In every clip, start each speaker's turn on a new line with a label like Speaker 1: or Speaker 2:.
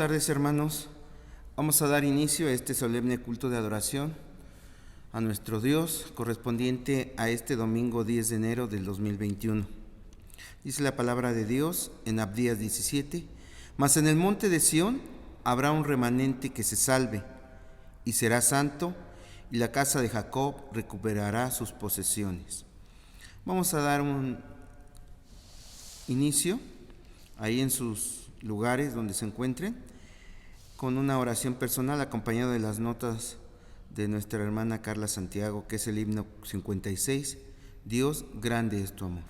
Speaker 1: tardes, hermanos. Vamos a dar inicio a este solemne culto de adoración a nuestro Dios, correspondiente a este domingo 10 de enero del 2021. Dice la palabra de Dios en Abdías 17: Mas en el monte de Sión habrá un remanente que se salve, y será santo, y la casa de Jacob recuperará sus posesiones. Vamos a dar un inicio ahí en sus lugares donde se encuentren, con una oración personal acompañada de las notas de nuestra hermana Carla Santiago, que es el himno 56, Dios, grande es tu amor.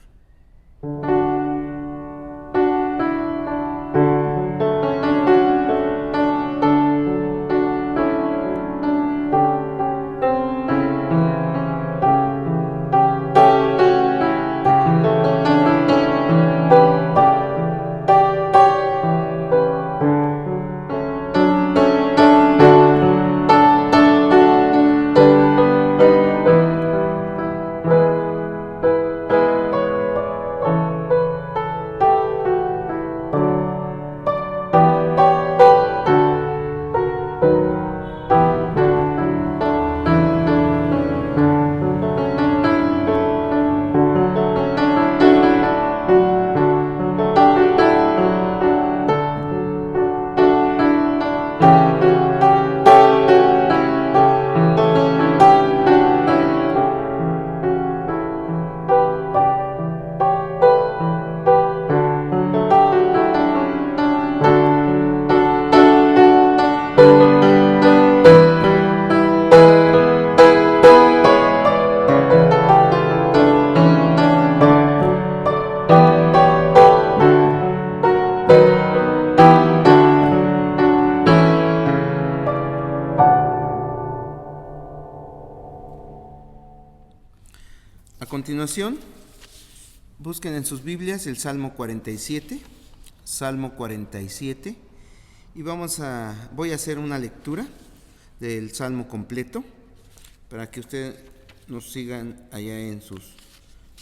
Speaker 1: A continuación, busquen en sus Biblias el Salmo 47, y voy a hacer una lectura del Salmo completo para que ustedes nos sigan allá en sus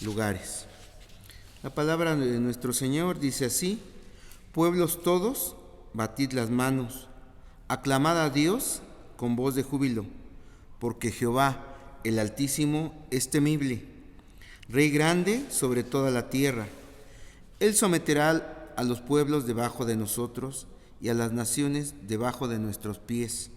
Speaker 1: lugares. La palabra de nuestro Señor dice así: Pueblos todos, batid las manos, aclamad a Dios con voz de júbilo, porque Jehová, el Altísimo, es temible, Rey grande sobre toda la tierra. Él someterá a los pueblos debajo de nosotros y a las naciones debajo de nuestros pies.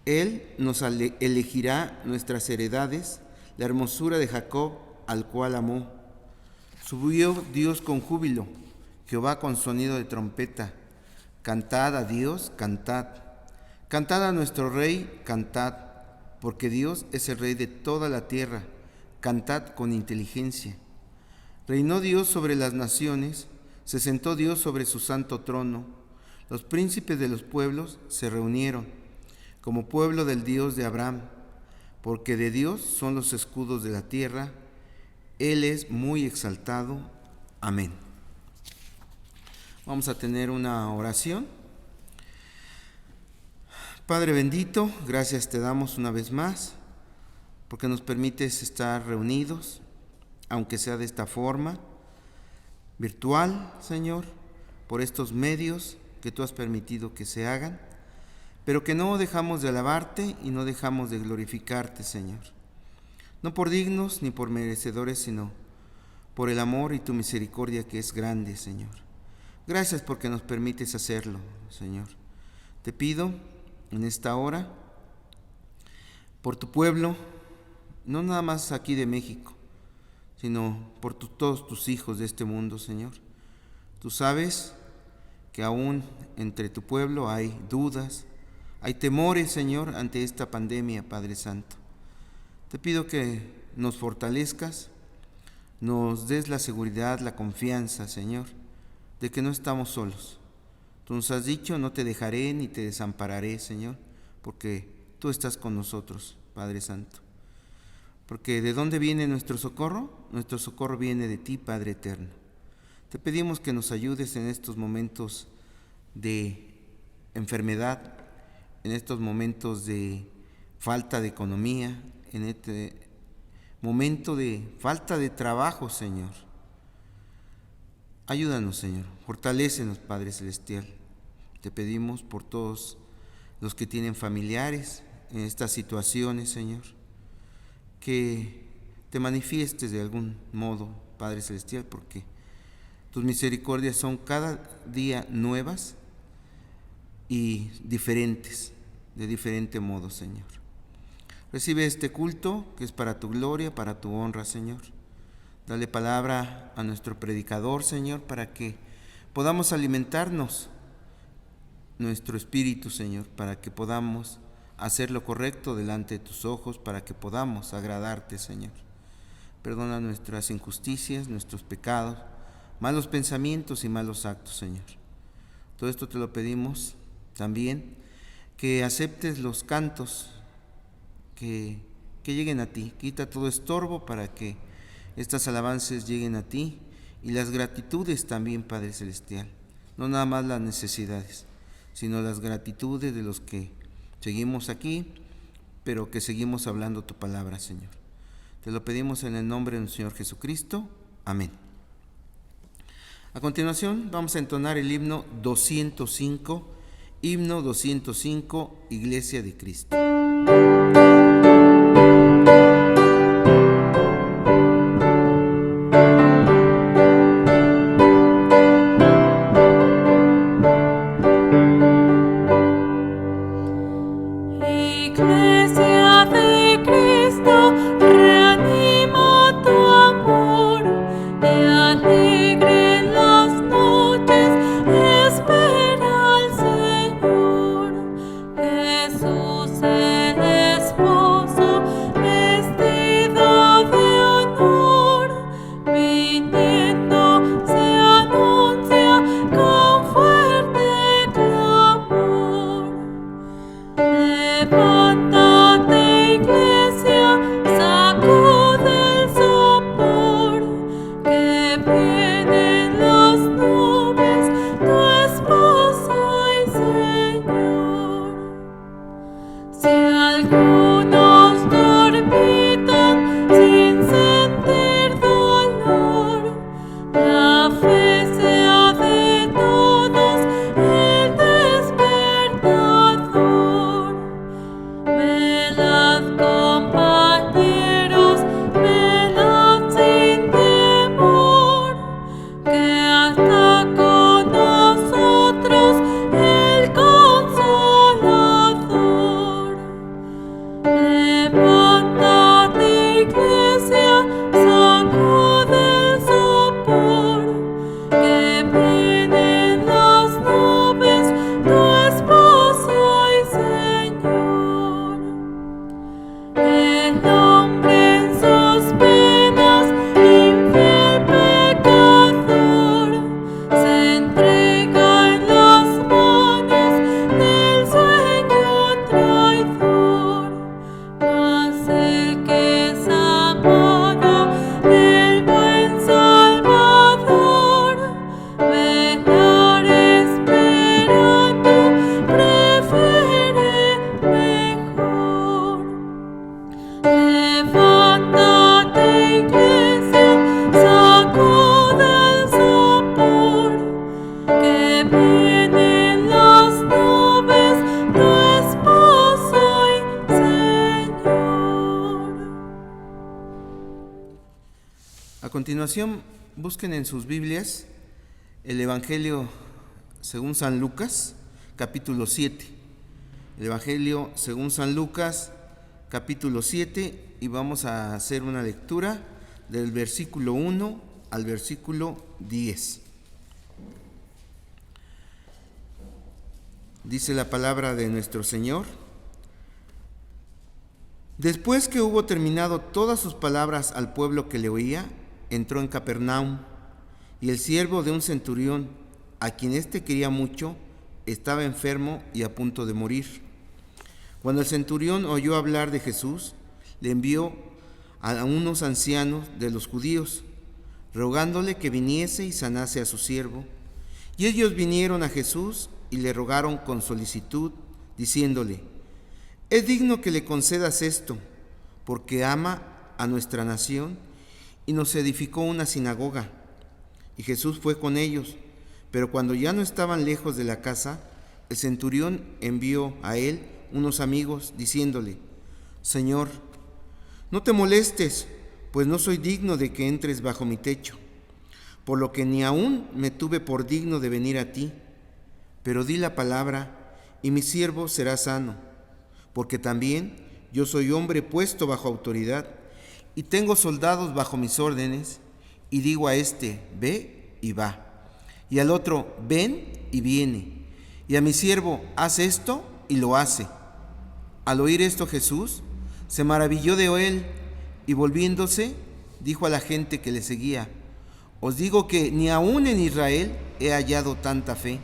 Speaker 1: Él nos elegirá nuestras heredades, la hermosura de Jacob, al cual amó. Subió Dios con júbilo, Jehová con sonido de trompeta. Cantad a Dios, cantad. Cantad a nuestro Rey, cantad, porque Dios es el Rey de toda la tierra. Cantad con inteligencia. Reinó Dios sobre las naciones, se sentó Dios sobre su santo trono. Los príncipes de los pueblos se reunieron, como pueblo del Dios de Abraham, porque de Dios son los escudos de la tierra. Él es muy exaltado. Amén. Vamos a tener una oración. Padre bendito, gracias te damos una vez más, porque nos permites estar reunidos, aunque sea de esta forma, virtual, Señor, por estos medios que tú has permitido que se hagan, pero que no dejamos de alabarte y no dejamos de glorificarte, Señor. No por dignos ni por merecedores, sino por el amor y tu misericordia que es grande, Señor. Gracias porque nos permites hacerlo, Señor. Te pido en esta hora por tu pueblo, no nada más aquí de México, sino por todos tus hijos de este mundo, Señor. Tú sabes que aún entre tu pueblo hay dudas, hay temores, Señor, ante esta pandemia, Padre Santo. Te pido que nos fortalezcas, nos des la seguridad, la confianza, Señor, de que no estamos solos. Tú nos has dicho: no te dejaré ni te desampararé, Señor, porque tú estás con nosotros, Padre Santo. Porque ¿de dónde viene nuestro socorro? Nuestro socorro viene de ti, Padre eterno. Te pedimos que nos ayudes en estos momentos de enfermedad, en estos momentos de falta de economía, en este momento de falta de trabajo, Señor. Ayúdanos, Señor. Fortalécenos, Padre Celestial. Te pedimos por todos los que tienen familiares en estas situaciones, Señor, que te manifiestes de algún modo, Padre Celestial, porque tus misericordias son cada día nuevas y diferentes, de diferente modo, Señor. Recibe este culto que es para tu gloria, para tu honra, Señor. Dale palabra a nuestro predicador, Señor, para que podamos alimentarnos nuestro espíritu, Señor, para que podamos hacer lo correcto delante de tus ojos, para que podamos agradarte, Señor. Perdona nuestras injusticias, nuestros pecados, malos pensamientos y malos actos, Señor. Todo esto te lo pedimos también, que aceptes los cantos que lleguen a ti. Quita todo estorbo para que estas alabanzas lleguen a ti, y las gratitudes también, Padre Celestial. No nada más las necesidades, sino las gratitudes de los que seguimos aquí, pero que seguimos hablando tu palabra, Señor. Te lo pedimos en el nombre de nuestro Señor Jesucristo. Amén. A continuación vamos a entonar el himno 205, Iglesia de Cristo. A continuación, busquen en sus Biblias el Evangelio según San Lucas, capítulo 7. El Evangelio según San Lucas, capítulo 7, y vamos a hacer una lectura del versículo 1 al versículo 10. Dice la palabra de nuestro Señor: Después que hubo terminado todas sus palabras al pueblo que le oía, entró en Capernaum, y el siervo de un centurión, a quien éste quería mucho, estaba enfermo y a punto de morir. Cuando el centurión oyó hablar de Jesús, le envió a unos ancianos de los judíos, rogándole que viniese y sanase a su siervo. Y ellos vinieron a Jesús y le rogaron con solicitud, diciéndole: Es digno que le concedas esto, porque ama a nuestra nación y nos edificó una sinagoga. Y Jesús fue con ellos, pero cuando ya no estaban lejos de la casa, El centurión envió a él unos amigos diciéndole: Señor, no te molestes, pues no soy digno de que entres bajo mi techo, por lo que ni aún me tuve por digno de venir a ti, pero di la palabra y mi siervo será sano, porque también yo soy hombre puesto bajo autoridad y tengo soldados bajo mis órdenes, y digo a este: ve y va, y al otro: ven y viene, y a mi siervo: haz esto, y lo hace. Al oír esto Jesús se maravilló de él, y volviéndose dijo a la gente que le seguía: os digo que ni aun en Israel he hallado tanta fe.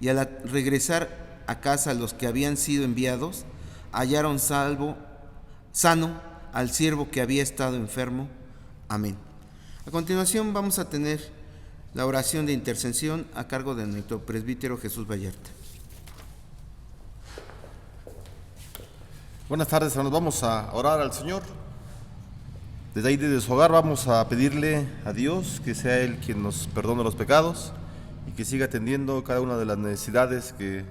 Speaker 1: Y al regresar a casa los que habían sido enviados, hallaron sano al siervo que había estado enfermo. Amén. A continuación vamos a tener la oración de intercesión a cargo de nuestro presbítero Jesús Vallarta.
Speaker 2: Buenas tardes, hermanos. Vamos a orar al Señor. Desde ahí, desde su hogar, vamos a pedirle a Dios que sea Él quien nos perdone los pecados y que siga atendiendo cada una de las necesidades que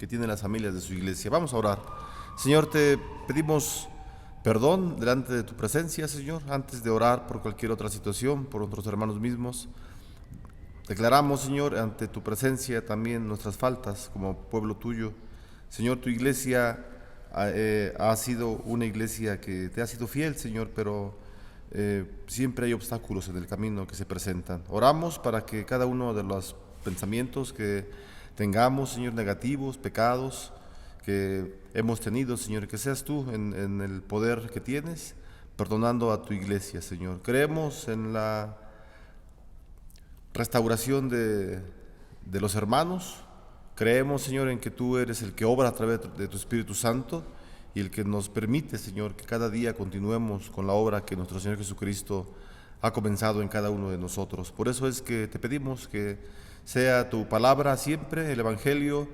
Speaker 2: tienen las familias de su iglesia. Vamos a orar. Señor, te pedimos perdón delante de tu presencia, Señor, antes de orar por cualquier otra situación, por nuestros hermanos mismos. Declaramos, Señor, ante tu presencia también nuestras faltas como pueblo tuyo. Señor, tu iglesia ha sido una iglesia que te ha sido fiel, Señor, pero siempre hay obstáculos en el camino que se presentan. Oramos para que cada uno de los pensamientos que tengamos, Señor, negativos, pecados que hemos tenido, Señor, que seas tú en el poder que tienes, perdonando a tu iglesia, Señor. Creemos en la restauración de los hermanos. Creemos, Señor, en que tú eres el que obra a través de tu Espíritu Santo y el que nos permite, Señor, que cada día continuemos con la obra que nuestro Señor Jesucristo ha comenzado en cada uno de nosotros. Por eso es que te pedimos que sea tu palabra siempre, el Evangelio,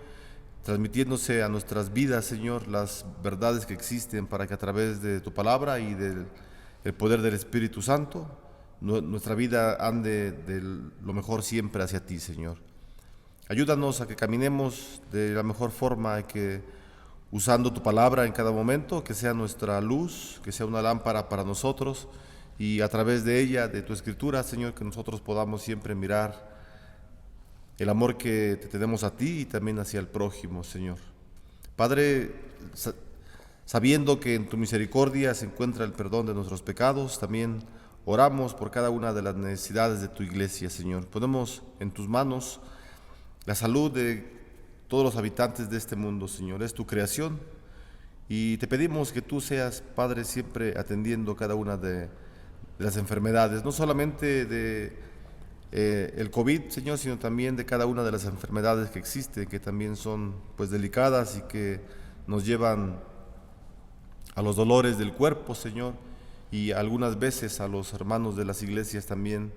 Speaker 2: transmitiéndose a nuestras vidas, Señor, las verdades que existen, para que a través de tu palabra y del poder del Espíritu Santo, nuestra vida ande de lo mejor siempre hacia ti, Señor. Ayúdanos a que caminemos de la mejor forma, que usando tu palabra en cada momento, que sea nuestra luz, que sea una lámpara para nosotros, y a través de ella, de tu escritura, Señor, que nosotros podamos siempre mirar el amor que te tenemos a ti y también hacia el prójimo, Señor. Padre, sabiendo que en tu misericordia se encuentra el perdón de nuestros pecados, también oramos por cada una de las necesidades de tu iglesia, Señor. Ponemos en tus manos la salud de todos los habitantes de este mundo, Señor. Es tu creación y te pedimos que tú seas, Padre, siempre atendiendo cada una de las enfermedades, no solamente de el COVID, Señor, sino también de cada una de las enfermedades que existen, que también son pues delicadas y que nos llevan a los dolores del cuerpo, Señor, y algunas veces a los hermanos de las iglesias también.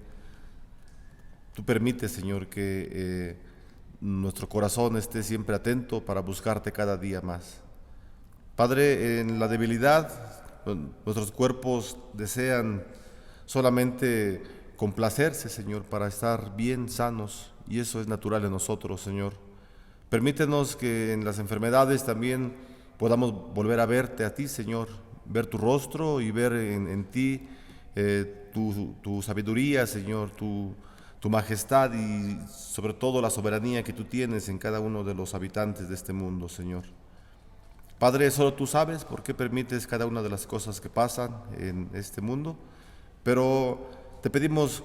Speaker 2: Tú permites, Señor, que nuestro corazón esté siempre atento para buscarte cada día más. Padre, en la debilidad, nuestros cuerpos desean solamente complacerse, Señor, para estar bien sanos, y eso es natural en nosotros, Señor. Permítenos que en las enfermedades también podamos volver a verte a ti, Señor, ver tu rostro y ver en ti tu sabiduría, Señor, tu majestad y sobre todo la soberanía que tú tienes en cada uno de los habitantes de este mundo, Señor. Padre, solo tú sabes por qué permites cada una de las cosas que pasan en este mundo, pero te pedimos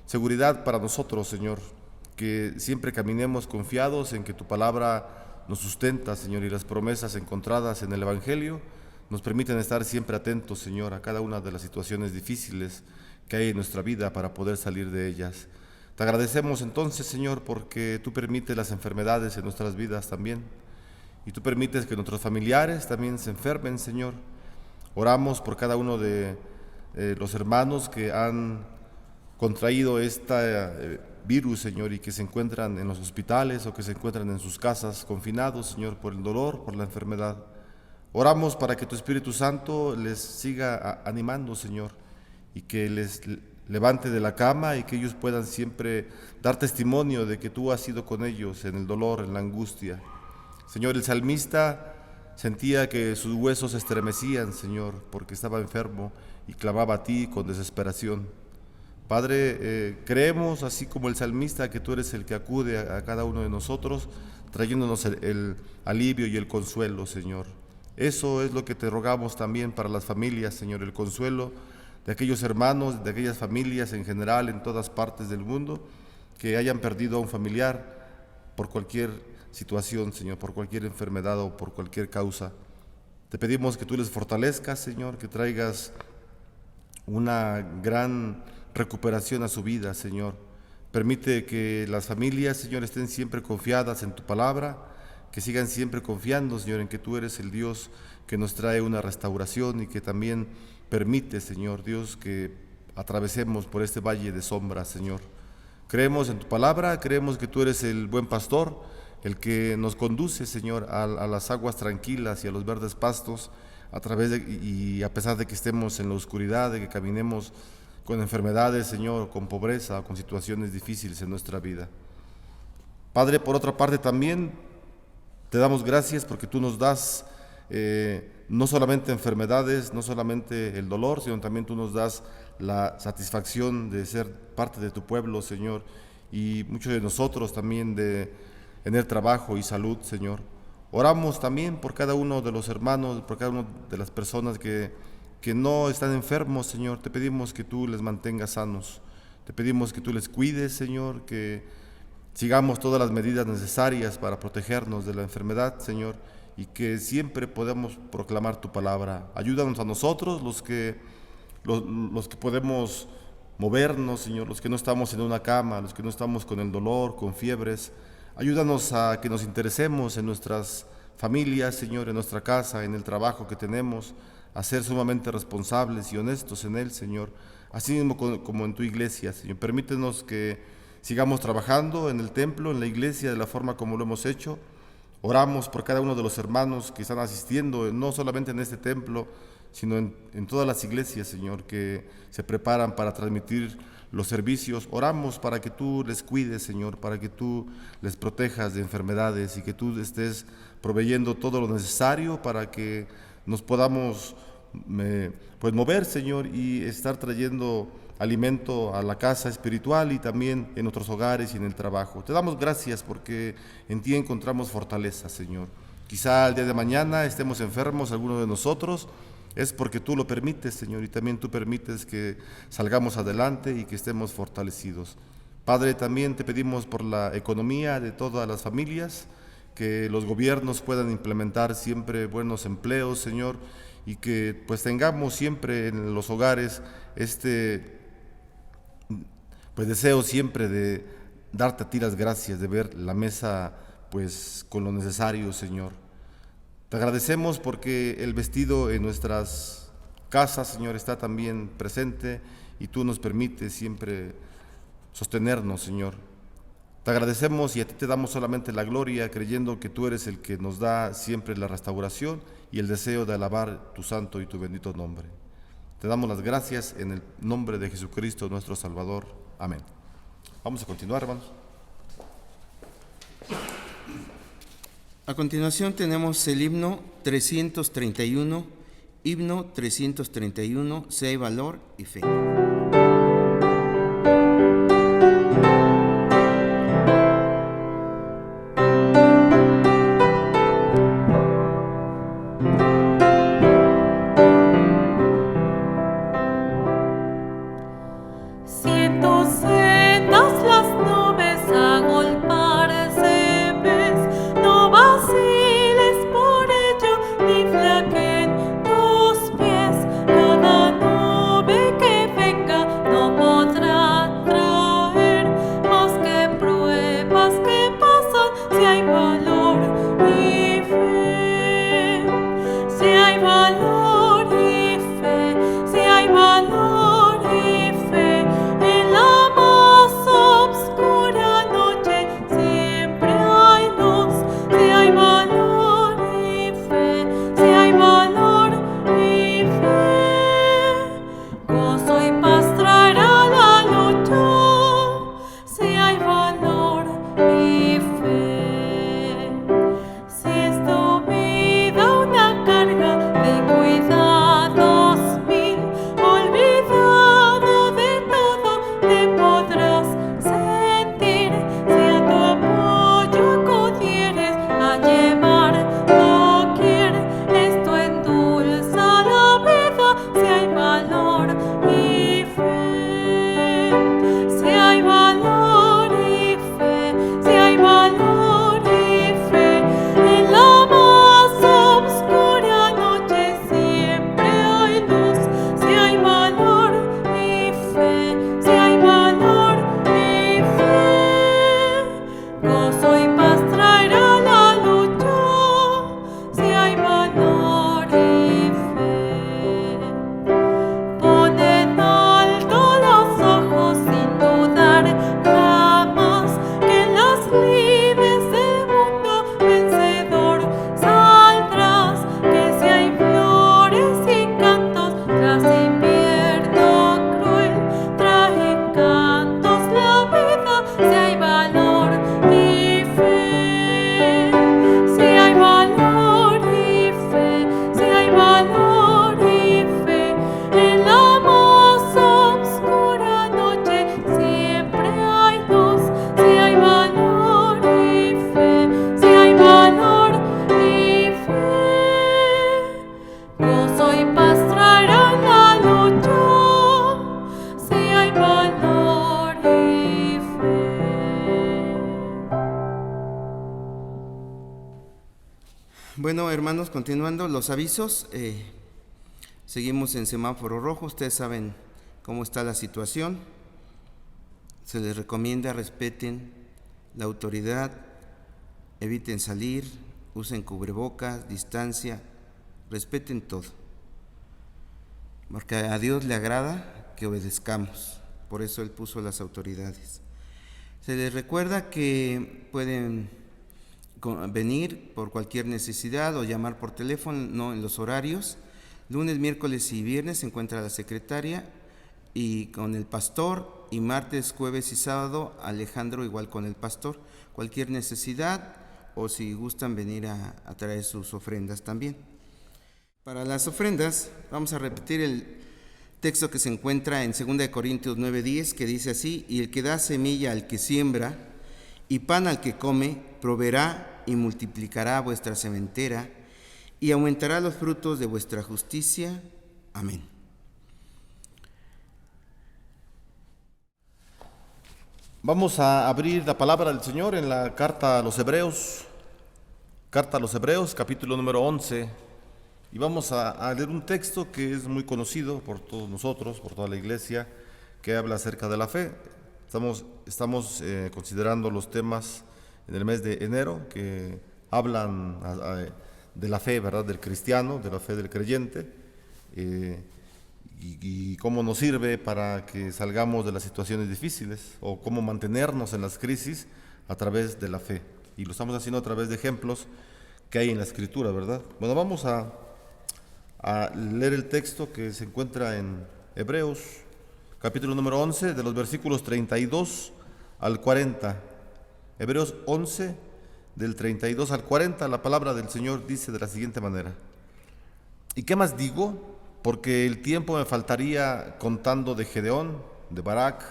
Speaker 2: seguridad para nosotros, Señor, que siempre caminemos confiados en que tu palabra nos sustenta, Señor, y las promesas encontradas en el Evangelio nos permiten estar siempre atentos, Señor, a cada una de las situaciones difíciles que hay en nuestra vida para poder salir de ellas. Te agradecemos entonces, Señor, porque tú permites las enfermedades en nuestras vidas también, y tú permites que nuestros familiares también se enfermen, Señor. Oramos por cada uno de los hermanos que han contraído este virus, Señor, y que se encuentran en los hospitales o que se encuentran en sus casas confinados, Señor, por el dolor, por la enfermedad. Oramos para que tu Espíritu Santo les siga animando, Señor, y que les levante de la cama y que ellos puedan siempre dar testimonio de que tú has sido con ellos en el dolor, en la angustia. Señor, el salmista sentía que sus huesos se estremecían, Señor, porque estaba enfermo y clamaba a ti con desesperación. Padre, creemos, así como el salmista, que tú eres el que acude a cada uno de nosotros, trayéndonos el alivio y el consuelo, Señor. Eso es lo que te rogamos también para las familias, Señor, el consuelo de aquellos hermanos, de aquellas familias en general en todas partes del mundo que hayan perdido a un familiar por cualquier situación, Señor, por cualquier enfermedad o por cualquier causa. Te pedimos que tú les fortalezcas, Señor, que traigas una gran recuperación a su vida, Señor. Permite que las familias, Señor, estén siempre confiadas en tu palabra, que sigan siempre confiando, Señor, en que tú eres el Dios que nos trae una restauración y que también permite, Señor Dios, que atravesemos por este valle de sombras, Señor. Creemos en tu palabra, creemos que tú eres el buen pastor, el que nos conduce, Señor, a las aguas tranquilas y a los verdes pastos, y a pesar de que estemos en la oscuridad, de que caminemos con enfermedades, Señor, con pobreza o con situaciones difíciles en nuestra vida. Padre, por otra parte también te damos gracias porque tú nos das no solamente enfermedades, no solamente el dolor, sino también tú nos das la satisfacción de ser parte de tu pueblo, Señor, y muchos de nosotros también de tener trabajo y salud, Señor. Oramos también por cada uno de los hermanos, por cada una de las personas que no están enfermos, Señor. Te pedimos que tú les mantengas sanos. Te pedimos que tú les cuides, Señor, que sigamos todas las medidas necesarias para protegernos de la enfermedad, Señor, y que siempre podamos proclamar tu palabra. Ayúdanos a nosotros, los que podemos movernos, Señor, los que no estamos en una cama, los que no estamos con el dolor, con fiebres. Ayúdanos a que nos interesemos en nuestras familias, Señor, en nuestra casa, en el trabajo que tenemos, a ser sumamente responsables y honestos en él, Señor, así mismo como en tu iglesia, Señor. Permítenos que sigamos trabajando en el templo, en la iglesia, de la forma como lo hemos hecho. Oramos por cada uno de los hermanos que están asistiendo, no solamente en este templo, sino en todas las iglesias, Señor, que se preparan para transmitir los servicios. Oramos para que tú les cuides, Señor, para que tú les protejas de enfermedades y que tú estés proveyendo todo lo necesario para que nos podamos mover, Señor, y estar trayendo alimento a la casa espiritual y también en nuestros hogares y en el trabajo. Te damos gracias porque en ti encontramos fortaleza, Señor. Quizá el día de mañana estemos enfermos, algunos de nosotros, es porque tú lo permites, Señor, y también tú permites que salgamos adelante y que estemos fortalecidos. Padre, también te pedimos por la economía de todas las familias, que los gobiernos puedan implementar siempre buenos empleos, Señor, y que pues tengamos siempre en los hogares deseo siempre de darte a ti las gracias, de ver la mesa pues con lo necesario, Señor. Te agradecemos porque el vestido en nuestras casas, Señor, está también presente y tú nos permites siempre sostenernos, Señor. Te agradecemos y a ti te damos solamente la gloria, creyendo que tú eres el que nos da siempre la restauración y el deseo de alabar tu santo y tu bendito nombre. Te damos las gracias en el nombre de Jesucristo, nuestro Salvador. Amén. Vamos a continuar, hermanos.
Speaker 1: A continuación tenemos el himno 331, Sea y valor y fe.
Speaker 3: Ni flaqueen tus pies, cada nube que Gozo y paz traerá la lucha, si hay valor y fe. Pon en alto los ojos sin dudar jamás, que en las lides del mundo vencedor saldrás, que si hay flores y cantos tras invierno cruel, trae encantos la vida, si hay valor y fe, si hay valor y fe, si hay valor y fe, en la más oscura noche siempre hay luz, si hay valor y fe, si hay valor y fe. Gozo y paz traerán la lucha, si hay valor y fe.
Speaker 1: Bueno, hermanos, continuando los avisos, seguimos en semáforo rojo. Ustedes saben cómo está la situación. Se les recomienda respeten la autoridad, eviten salir, usen cubrebocas, distancia, respeten todo, porque a Dios le agrada que obedezcamos. Por eso Él puso las autoridades. Se les recuerda que pueden venir por cualquier necesidad o llamar por teléfono en los horarios. Lunes, miércoles y viernes se encuentra la secretaria y con el pastor, y martes, jueves y sábado Alejandro igual con el pastor. Cualquier necesidad, o si gustan venir a traer sus ofrendas también. Para las ofrendas vamos a repetir el texto que se encuentra en 2 Corintios 9:10, que dice así: y el que da semilla al que siembra y pan al que come, proveerá y multiplicará vuestra sementera y aumentará los frutos de vuestra justicia. Amén.
Speaker 2: Vamos a abrir la palabra del Señor en la carta a los Hebreos, capítulo número 11, y vamos a leer un texto que es muy conocido por todos nosotros, por toda la iglesia, que habla acerca de la fe. Estamos considerando los temas en el mes de enero que hablan de la fe, ¿verdad?, del cristiano, de la fe del creyente, y cómo nos sirve para que salgamos de las situaciones difíciles, o cómo mantenernos en las crisis a través de la fe. Y lo estamos haciendo a través de ejemplos que hay en la Escritura, ¿verdad? Bueno, vamos a leer el texto que se encuentra en Hebreos, capítulo número 11, de los versículos 32 al 40. Hebreos 11, del 32 al 40, la palabra del Señor dice de la siguiente manera: ¿y qué más digo? Porque el tiempo me faltaría contando de Gedeón, de Barak,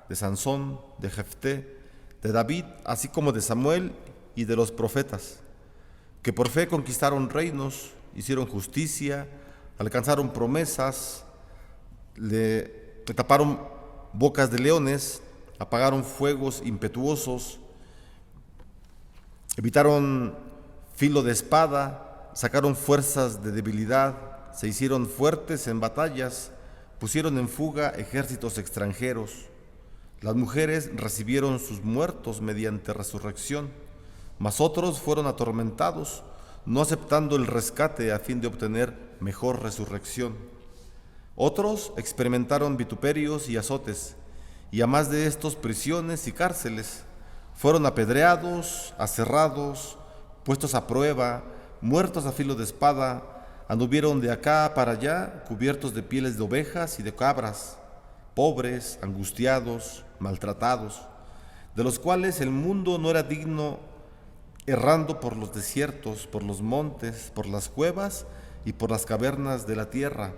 Speaker 2: de Sansón, de Jefté, de David, así como de Samuel y de los profetas, que por fe conquistaron reinos, hicieron justicia, alcanzaron promesas, le taparon bocas de leones, apagaron fuegos impetuosos, evitaron filo de espada, sacaron fuerzas de debilidad, se hicieron fuertes en batallas, pusieron en fuga ejércitos extranjeros. Las mujeres recibieron sus muertos mediante resurrección, mas otros fueron atormentados, no aceptando el rescate a fin de obtener mejor resurrección. Otros experimentaron vituperios y azotes, y a más de estos prisiones y cárceles. Fueron apedreados, aserrados, puestos a prueba, muertos a filo de espada, anduvieron de acá para allá, cubiertos de pieles de ovejas y de cabras, pobres, angustiados, maltratados, de los cuales el mundo no era digno, errando por los desiertos, por los montes, por las cuevas y por las cavernas de la tierra.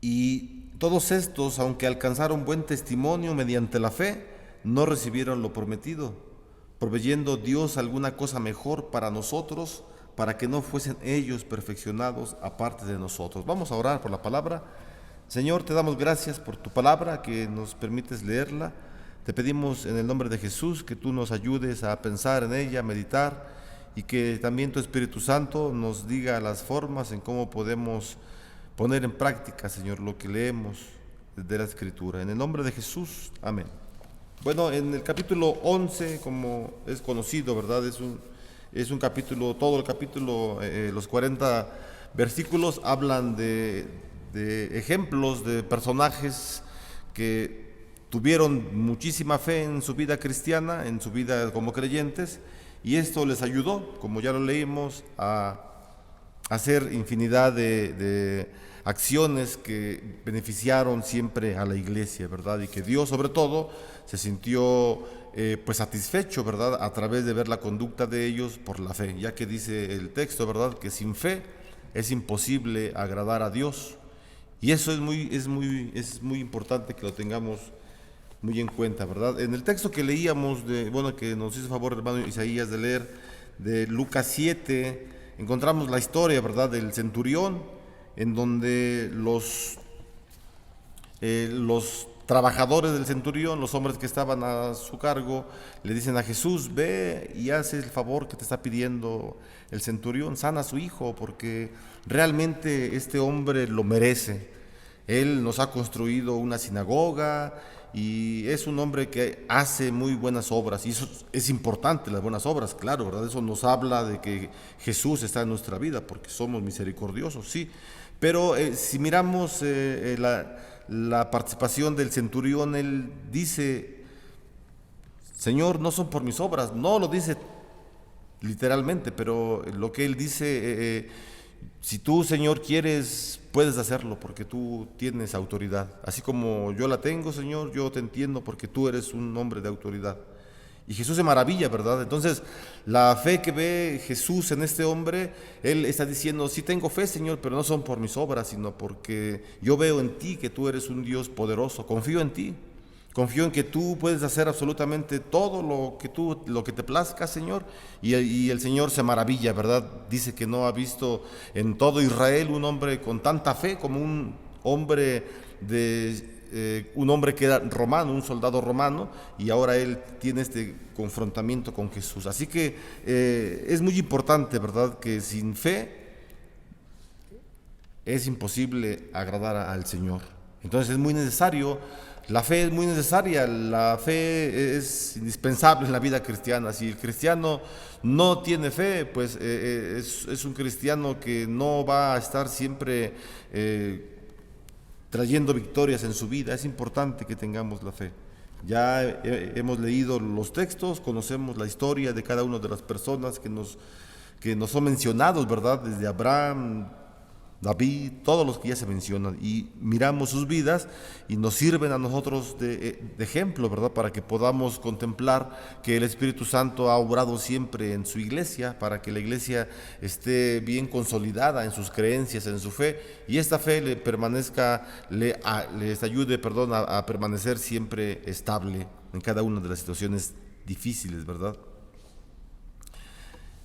Speaker 2: Y todos estos, aunque alcanzaron buen testimonio mediante la fe, no recibieron lo prometido, proveyendo Dios alguna cosa mejor para nosotros, para que no fuesen ellos perfeccionados aparte de nosotros. Vamos a orar por la palabra. Señor, te damos gracias por tu palabra, que nos permites leerla. Te pedimos en el nombre de Jesús que tú nos ayudes a pensar en ella, a meditar, y que también tu Espíritu Santo nos diga las formas en cómo podemos poner en práctica, Señor, lo que leemos de la Escritura. En el nombre de Jesús, amén. Bueno, en el capítulo 11, como es conocido, ¿verdad? Es un capítulo, todo el capítulo, los 40 versículos hablan de ejemplos de personajes que tuvieron muchísima fe en su vida cristiana, en su vida como creyentes, y esto les ayudó, como ya lo leímos, a hacer infinidad de acciones que beneficiaron siempre a la iglesia, ¿verdad? Y que Dios, sobre todo, se sintió pues satisfecho, ¿verdad? A través de ver la conducta de ellos por la fe, ya que dice el texto, ¿verdad? Que sin fe es imposible agradar a Dios. Y eso es muy importante que lo tengamos muy en cuenta, ¿verdad? En el texto que leíamos, que nos hizo favor el hermano Isaías de leer, de Lucas 7, encontramos la historia, ¿verdad?, del centurión, en donde los trabajadores del centurión, los hombres que estaban a su cargo, le dicen a Jesús: ve y haz el favor que te está pidiendo el centurión, sana a su hijo, porque realmente este hombre lo merece. Él nos ha construido una sinagoga y es un hombre que hace muy buenas obras, y eso es importante, las buenas obras, claro, ¿verdad? Eso nos habla de que Jesús está en nuestra vida, porque somos misericordiosos, sí. Pero si miramos la participación del centurión, él dice: Señor, no son por mis obras. No lo dice literalmente, pero lo que él dice, si tú, Señor, quieres, puedes hacerlo, porque tú tienes autoridad. Así como yo la tengo, Señor, yo te entiendo, porque tú eres un hombre de autoridad. Y Jesús se maravilla, ¿verdad? Entonces, la fe que ve Jesús en este hombre, él está diciendo: sí tengo fe, Señor, pero no son por mis obras, sino porque yo veo en ti que tú eres un Dios poderoso. Confío en ti. Confío en que tú puedes hacer absolutamente todo lo que te plazca, Señor. Y el Señor se maravilla, ¿verdad? Dice que no ha visto en todo Israel un hombre con tanta fe como un hombre que era romano, un soldado romano, y ahora él tiene este confrontamiento con Jesús. Así que es muy importante, ¿verdad?, que sin fe es imposible agradar al Señor. Entonces es muy necesario. La fe es muy necesaria, la fe es indispensable en la vida cristiana. Si el cristiano no tiene fe, pues es un cristiano que no va a estar siempre trayendo victorias en su vida. Es importante que tengamos la fe. Ya hemos leído los textos, conocemos la historia de cada una de las personas que nos son mencionados, ¿verdad? Desde Abraham, David, todos los que ya se mencionan, y miramos sus vidas y nos sirven a nosotros de ejemplo, ¿verdad?, para que podamos contemplar que el Espíritu Santo ha obrado siempre en su iglesia, para que la iglesia esté bien consolidada en sus creencias, en su fe, y esta fe les ayude, a permanecer siempre estable en cada una de las situaciones difíciles, ¿verdad?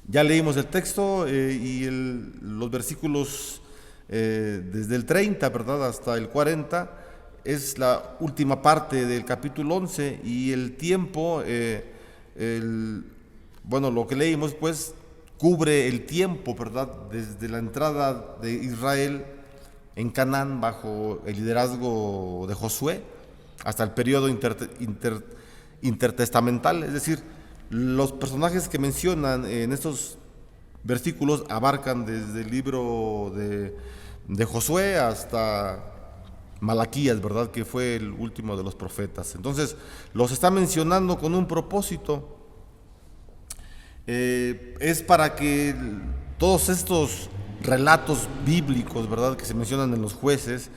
Speaker 2: Ya leímos el texto y los versículos desde el 30, ¿verdad?, hasta el 40, es la última parte del capítulo 11, y el tiempo, lo que leímos, pues, cubre el tiempo, ¿verdad?, desde la entrada de Israel en Canaán bajo el liderazgo de Josué hasta el periodo intertestamental. Es decir, los personajes que mencionan en estos versículos abarcan desde el libro de Josué hasta Malaquías, ¿verdad?, que fue el último de los profetas. Entonces, los está mencionando con un propósito. Es para que todos estos relatos bíblicos, ¿verdad?, que se mencionan en los jueces,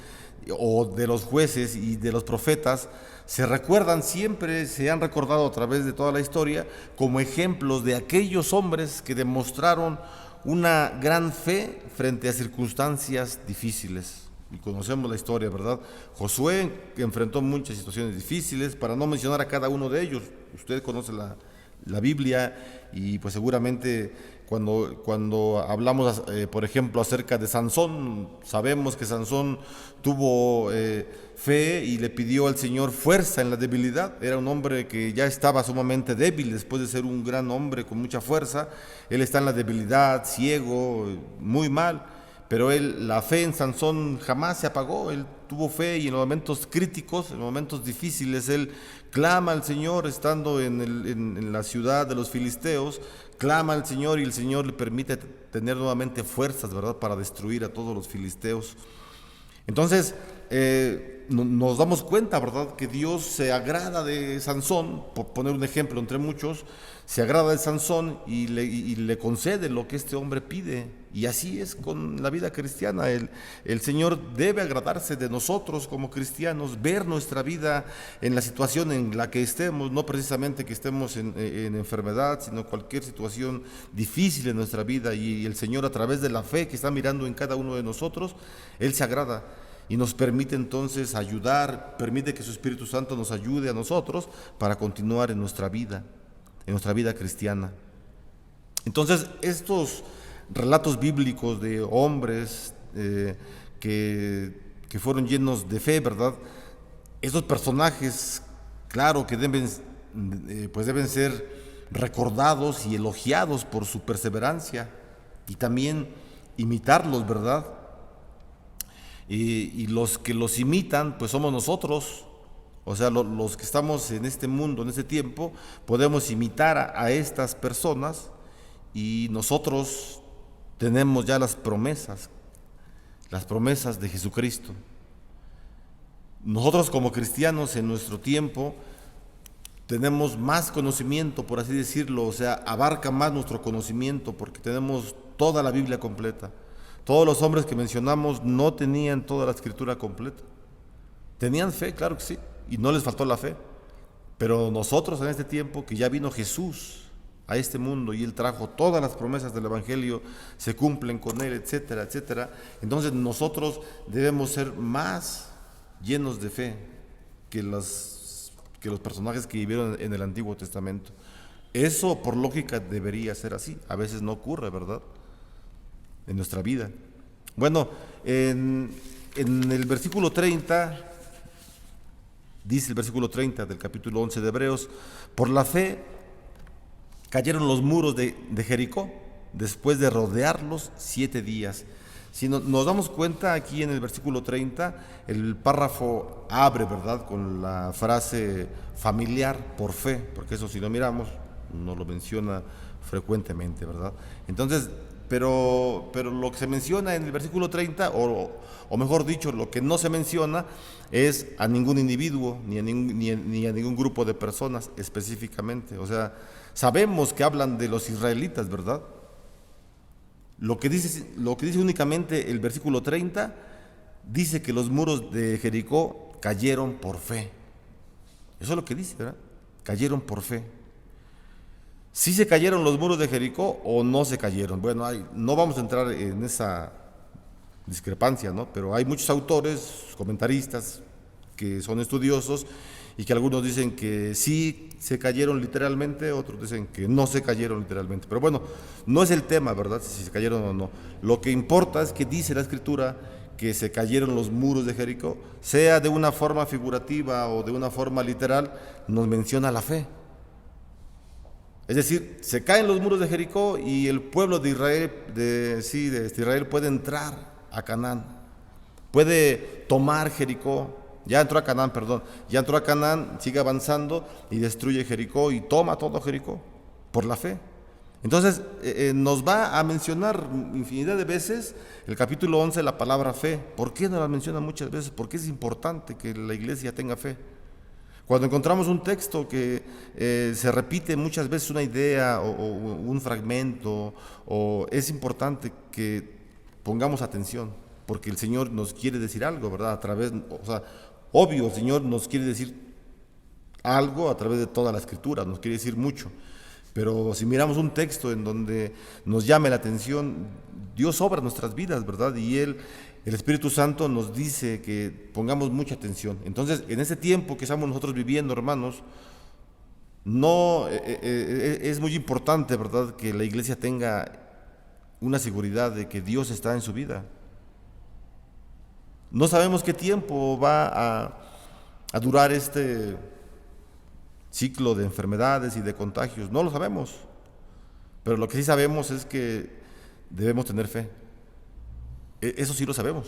Speaker 2: o de los jueces y de los profetas, se recuerdan siempre, se han recordado a través de toda la historia como ejemplos de aquellos hombres que demostraron una gran fe frente a circunstancias difíciles. Y conocemos la historia, ¿verdad? Josué, que enfrentó muchas situaciones difíciles, para no mencionar a cada uno de ellos. Usted conoce la Biblia, y pues seguramente cuando hablamos, por ejemplo, acerca de Sansón, sabemos que Sansón tuvo fe y le pidió al Señor fuerza en la debilidad. Era un hombre que ya estaba sumamente débil después de ser un gran hombre con mucha fuerza. Él está en la debilidad, ciego, muy mal, pero la fe en Sansón jamás se apagó. Él tuvo fe, y en los momentos críticos, en los momentos difíciles, él clama al Señor estando en la ciudad de los filisteos, clama al Señor y el Señor le permite tener nuevamente fuerzas, ¿verdad?, para destruir a todos los filisteos. Entonces, nos damos cuenta, ¿verdad?, que Dios se agrada de Sansón, por poner un ejemplo entre muchos, se agrada de Sansón y le concede lo que este hombre pide. Y así es con la vida cristiana. El Señor debe agradarse de nosotros como cristianos, ver nuestra vida en la situación en la que estemos, no precisamente que estemos en enfermedad, sino cualquier situación difícil en nuestra vida. Y el Señor, a través de la fe que está mirando en cada uno de nosotros, Él se agrada y nos permite entonces ayudar, permite que su Espíritu Santo nos ayude a nosotros para continuar en nuestra vida cristiana. Entonces, estos relatos bíblicos de hombres que fueron llenos de fe, ¿verdad? Estos personajes, claro que deben ser recordados y elogiados por su perseverancia y también imitarlos, ¿verdad? Y los que los imitan, pues somos nosotros. O sea, los que estamos en este mundo, en este tiempo, podemos imitar a estas personas y nosotros tenemos ya las promesas de Jesucristo. Nosotros como cristianos en nuestro tiempo tenemos más conocimiento, por así decirlo, o sea, abarca más nuestro conocimiento porque tenemos toda la Biblia completa. Todos los hombres que mencionamos no tenían toda la escritura completa. Tenían fe, claro que sí, y no les faltó la fe. Pero nosotros en este tiempo, que ya vino Jesús a este mundo y Él trajo todas las promesas del Evangelio, se cumplen con Él, etcétera, etcétera. Entonces nosotros debemos ser más llenos de fe que los personajes que vivieron en el Antiguo Testamento. Eso por lógica debería ser así. A veces no ocurre, ¿verdad?, en nuestra vida. Bueno, en el versículo 30, dice el versículo 30 del capítulo 11 de Hebreos: por la fe cayeron los muros de Jericó después de rodearlos 7 días. Si nos damos cuenta aquí en el versículo 30, el párrafo abre, ¿verdad?, con la frase familiar, por fe, porque eso, si lo miramos, no lo menciona frecuentemente, ¿verdad? Entonces, pero lo que se menciona en el versículo 30, o mejor dicho, lo que no se menciona es a ningún individuo ni a ningún grupo de personas específicamente. O sea, sabemos que hablan de los israelitas, ¿verdad? Lo que dice únicamente el versículo 30, dice que los muros de Jericó cayeron por fe. Eso es lo que dice, ¿verdad? Cayeron por fe. ¿Sí se cayeron los muros de Jericó o no se cayeron? Bueno, no vamos a entrar en esa discrepancia, ¿no? Pero hay muchos autores, comentaristas, que son estudiosos y que algunos dicen que sí se cayeron literalmente, otros dicen que no se cayeron literalmente. Pero bueno, no es el tema, ¿verdad?, si se cayeron o no. Lo que importa es que dice la Escritura que se cayeron los muros de Jericó, sea de una forma figurativa o de una forma literal, nos menciona la fe. Es decir, se caen los muros de Jericó y el pueblo de Israel, Israel puede entrar a Canaán, puede tomar Jericó. Ya entró a Canaán, sigue avanzando y destruye Jericó y toma todo Jericó por la fe. Entonces nos va a mencionar infinidad de veces el capítulo 11 la palabra fe. ¿Por qué no la menciona muchas veces? Porque es importante que la iglesia tenga fe. Cuando encontramos un texto que se repite muchas veces una idea o un fragmento, es importante que pongamos atención, porque el Señor nos quiere decir algo, ¿verdad? Obvio, el Señor nos quiere decir algo a través de toda la Escritura, nos quiere decir mucho. Pero si miramos un texto en donde nos llame la atención, Dios obra en nuestras vidas, ¿verdad? Y el Espíritu Santo nos dice que pongamos mucha atención. Entonces, en ese tiempo que estamos nosotros viviendo, hermanos, es muy importante, ¿verdad?, que la iglesia tenga una seguridad de que Dios está en su vida. No sabemos qué tiempo va a durar este ciclo de enfermedades y de contagios, no lo sabemos, pero lo que sí sabemos es que debemos tener fe. Eso sí lo sabemos.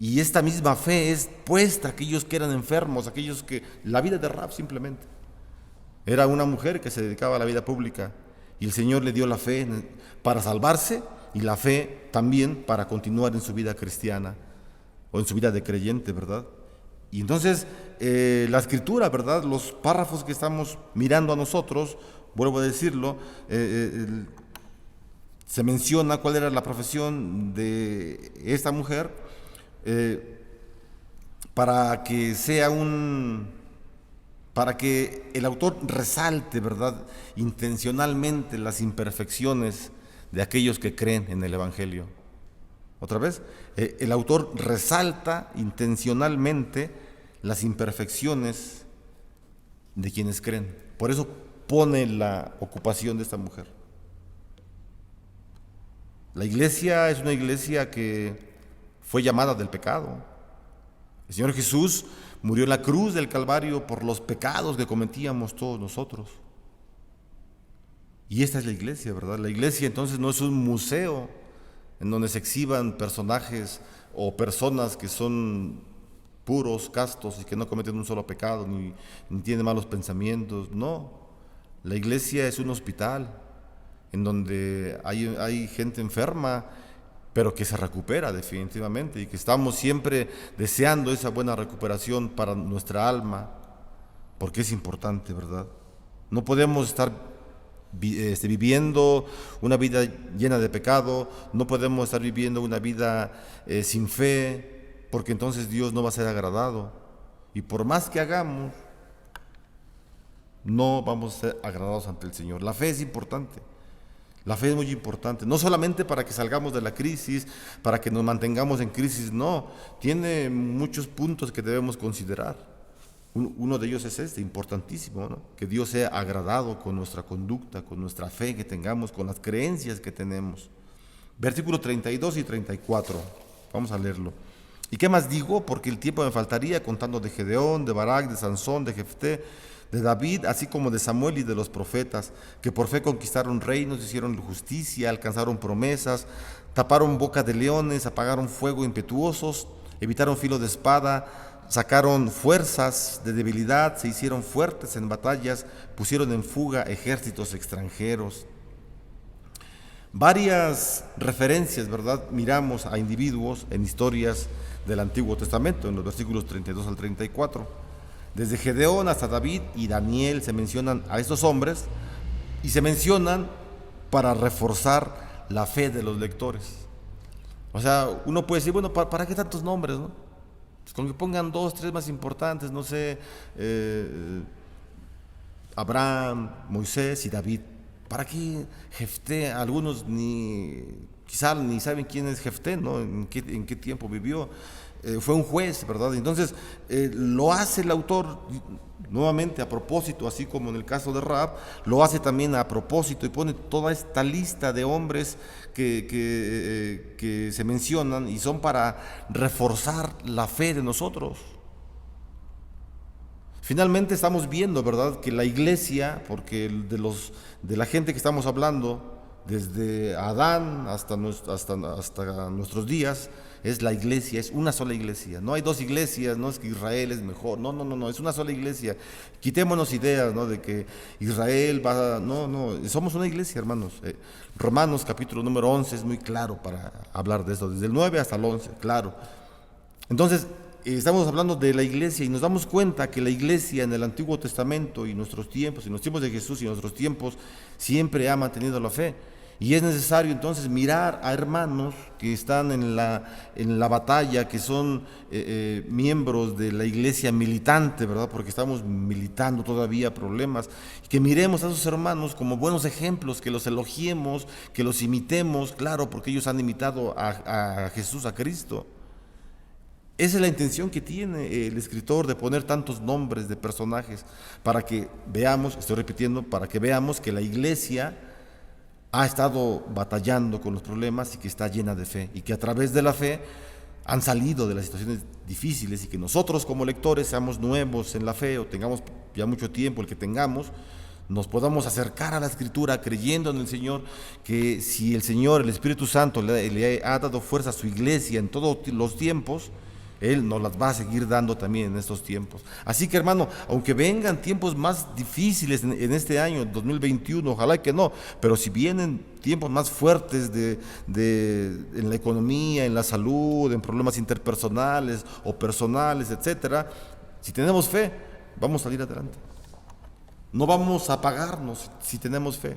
Speaker 2: Y esta misma fe es puesta a aquellos que eran enfermos, aquellos que... La vida de Rahab simplemente. Era una mujer que se dedicaba a la vida pública y el Señor le dio la fe para salvarse y la fe también para continuar en su vida cristiana o en su vida de creyente, ¿verdad? Y entonces la Escritura, ¿verdad? Los párrafos que estamos mirando a nosotros, vuelvo a decirlo, se menciona cuál era la profesión de esta mujer para que el autor resalte, ¿verdad?, intencionalmente las imperfecciones de aquellos que creen en el Evangelio. Otra vez, el autor resalta intencionalmente las imperfecciones de quienes creen. Por eso pone la ocupación de esta mujer. La iglesia es una iglesia que fue llamada del pecado. El Señor Jesús murió en la cruz del Calvario por los pecados que cometíamos todos nosotros. Y esta es la iglesia, ¿verdad? La iglesia entonces no es un museo en donde se exhiban personajes o personas que son puros, castos y que no cometen un solo pecado ni tienen malos pensamientos. No, la iglesia es un hospital en donde hay gente enferma, pero que se recupera definitivamente y que estamos siempre deseando esa buena recuperación para nuestra alma, porque es importante, ¿verdad? No podemos estar viviendo una vida llena de pecado, no podemos estar viviendo una vida sin fe, porque entonces Dios no va a ser agradado. Y por más que hagamos, no vamos a ser agradados ante el Señor. La fe es importante. La fe es muy importante, no solamente para que salgamos de la crisis, para que nos mantengamos en crisis, no, tiene muchos puntos que debemos considerar. Uno de ellos es este, importantísimo, ¿no? Que Dios sea agradado con nuestra conducta, con nuestra fe que tengamos, con las creencias que tenemos. Versículos 32 y 34, vamos a leerlo. ¿Y qué más digo? Porque el tiempo me faltaría contando de Gedeón, de Barak, de Sansón, de Jefté, de David, así como de Samuel y de los profetas, que por fe conquistaron reinos, hicieron justicia, alcanzaron promesas, taparon boca de leones, apagaron fuego impetuosos, evitaron filo de espada, sacaron fuerzas de debilidad, se hicieron fuertes en batallas, pusieron en fuga ejércitos extranjeros. Varias referencias, ¿verdad?, miramos a individuos en historias del Antiguo Testamento, en los versículos 32 al 34. Desde Gedeón hasta David y Daniel se mencionan a estos hombres y se mencionan para reforzar la fe de los lectores. O sea, uno puede decir, bueno, ¿para qué tantos nombres, no? Pues con que pongan 2, 3 más importantes, no sé, Abraham, Moisés y David. ¿Para qué Jefté? Algunos quizá ni saben quién es Jefté, ¿no? ¿En qué tiempo vivió? Fue un juez, ¿verdad? Entonces lo hace el autor nuevamente a propósito, así como en el caso de Rahab, lo hace también a propósito y pone toda esta lista de hombres que se mencionan y son para reforzar la fe de nosotros. Finalmente estamos viendo, ¿verdad?, que la iglesia, porque de la gente que estamos hablando, desde Adán hasta nuestros días, es la iglesia, es una sola iglesia. No hay dos iglesias, no es que Israel es mejor, no, es una sola iglesia. Quitémonos ideas, ¿no?, de que Israel no, somos una iglesia, hermanos. Romanos capítulo número 11 es muy claro para hablar de eso, desde el 9 hasta el 11, claro. Entonces, estamos hablando de la iglesia y nos damos cuenta que la iglesia en el Antiguo Testamento y nuestros tiempos, en los tiempos de Jesús y en nuestros tiempos, siempre ha mantenido la fe. Y es necesario entonces mirar a hermanos que están en la batalla, que son miembros de la iglesia militante, ¿verdad? Porque estamos militando todavía problemas. Que miremos a esos hermanos como buenos ejemplos, que los elogiemos, que los imitemos, claro, porque ellos han imitado a Jesús, a Cristo. Esa es la intención que tiene el escritor de poner tantos nombres de personajes, para que veamos, estoy repitiendo, para que veamos que la iglesia ha estado batallando con los problemas y que está llena de fe, y que a través de la fe han salido de las situaciones difíciles, y que nosotros como lectores seamos nuevos en la fe o tengamos ya mucho tiempo, el que tengamos, nos podamos acercar a la Escritura creyendo en el Señor, que si el Señor, el Espíritu Santo, le ha dado fuerza a su iglesia en todos los tiempos, Él nos las va a seguir dando también en estos tiempos. Así que, hermano, aunque vengan tiempos más difíciles en este año 2021, ojalá que no, pero si vienen tiempos más fuertes en la economía, en la salud, en problemas interpersonales o personales, etcétera, si tenemos fe, vamos a salir adelante. No vamos a apagarnos si tenemos fe.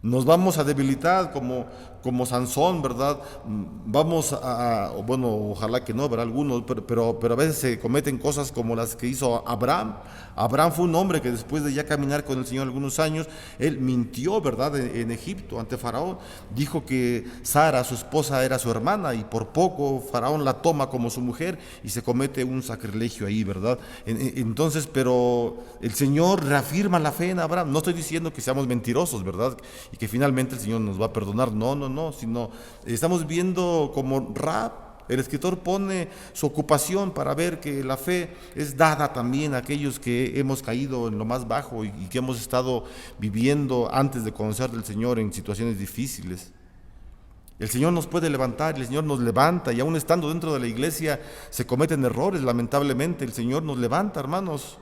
Speaker 2: Nos vamos a debilitar como Sansón, ¿verdad? Bueno, ojalá que no, ¿verdad? Algunos, pero a veces se cometen cosas como las que hizo Abraham. Abraham fue un hombre que después de ya caminar con el Señor algunos años, él mintió, ¿verdad? En Egipto, ante Faraón. Dijo que Sara, su esposa, era su hermana, y por poco Faraón la toma como su mujer y se comete un sacrilegio ahí, ¿verdad? Entonces, pero el Señor reafirma la fe en Abraham. No estoy diciendo que seamos mentirosos, ¿verdad? Y que finalmente el Señor nos va a perdonar. No, sino estamos viendo como Rahab, el escritor pone su ocupación para ver que la fe es dada también a aquellos que hemos caído en lo más bajo y que hemos estado viviendo antes de conocer del Señor en situaciones difíciles. El Señor nos puede levantar, el Señor nos levanta, y aún estando dentro de la iglesia se cometen errores, lamentablemente. El Señor nos levanta, hermanos.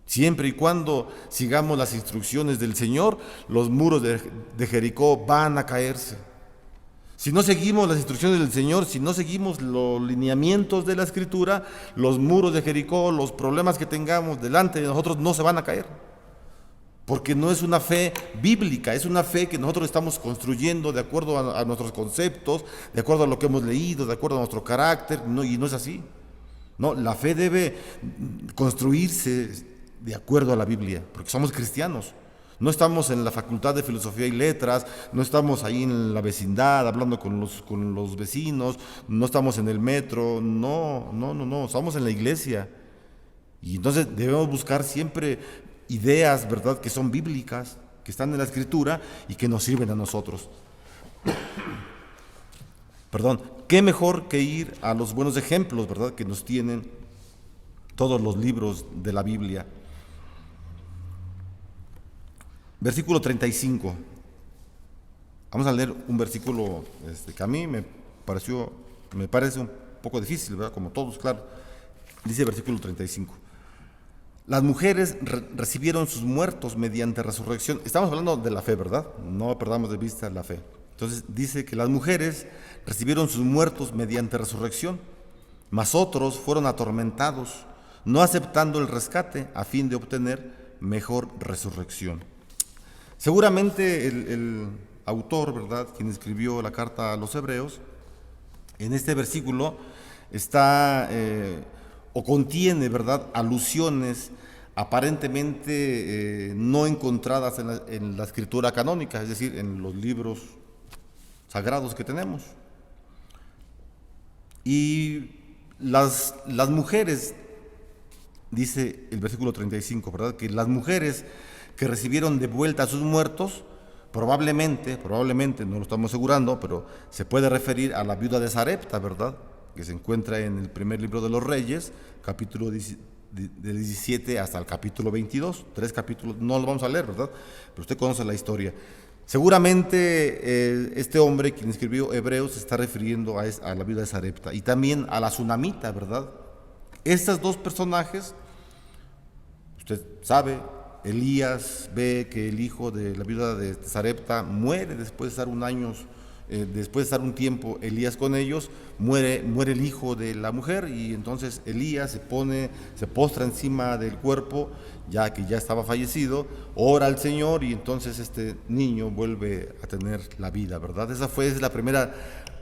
Speaker 2: Siempre y cuando sigamos las instrucciones del Señor, los muros de Jericó van a caerse. Si no seguimos las instrucciones del Señor, si no seguimos los lineamientos de la Escritura, los muros de Jericó, los problemas que tengamos delante de nosotros no se van a caer. Porque no es una fe bíblica, es una fe que nosotros estamos construyendo de acuerdo a nuestros conceptos, de acuerdo a lo que hemos leído, de acuerdo a nuestro carácter, y no es así. No, la fe debe construirse de acuerdo a la Biblia, porque somos cristianos. No estamos en la facultad de filosofía y letras, no estamos ahí en la vecindad hablando con los vecinos, no estamos en el metro, no, estamos en la iglesia. Y entonces debemos buscar siempre ideas, ¿verdad?, que son bíblicas, que están en la Escritura y que nos sirven a nosotros. Perdón, qué mejor que ir a los buenos ejemplos, ¿verdad?, que nos tienen todos los libros de la Biblia. Versículo 35. Vamos a leer un versículo que a mí me parece un poco difícil, ¿verdad? Como todos, claro. Dice versículo 35. Las mujeres recibieron sus muertos mediante resurrección. Estamos hablando de la fe, ¿verdad? No perdamos de vista la fe. Entonces dice que las mujeres recibieron sus muertos mediante resurrección, mas otros fueron atormentados, no aceptando el rescate a fin de obtener mejor resurrección. Seguramente el autor, ¿verdad?, quien escribió la carta a los Hebreos, en este versículo está o contiene, ¿verdad?, alusiones aparentemente no encontradas en la escritura canónica, es decir, en los libros sagrados que tenemos. Y las mujeres, dice el versículo 35, ¿verdad?, que las mujeres que recibieron de vuelta a sus muertos, probablemente, no lo estamos asegurando, pero se puede referir a la viuda de Sarepta, ¿verdad?, que se encuentra en el primer libro de los Reyes, capítulo del 17 hasta el capítulo 22, 3 capítulos, no lo vamos a leer, ¿verdad?, pero usted conoce la historia. Seguramente este hombre, quien escribió Hebreos, se está refiriendo a la viuda de Sarepta y también a la tsunamita, ¿verdad? Estos dos personajes, usted sabe, Elías ve que el hijo de la viuda de Sarepta muere después de estar un tiempo Elías con ellos, muere el hijo de la mujer, y entonces Elías se postra encima del cuerpo, ya que ya estaba fallecido, ora al Señor y entonces este niño vuelve a tener la vida, ¿verdad? Esa es la primera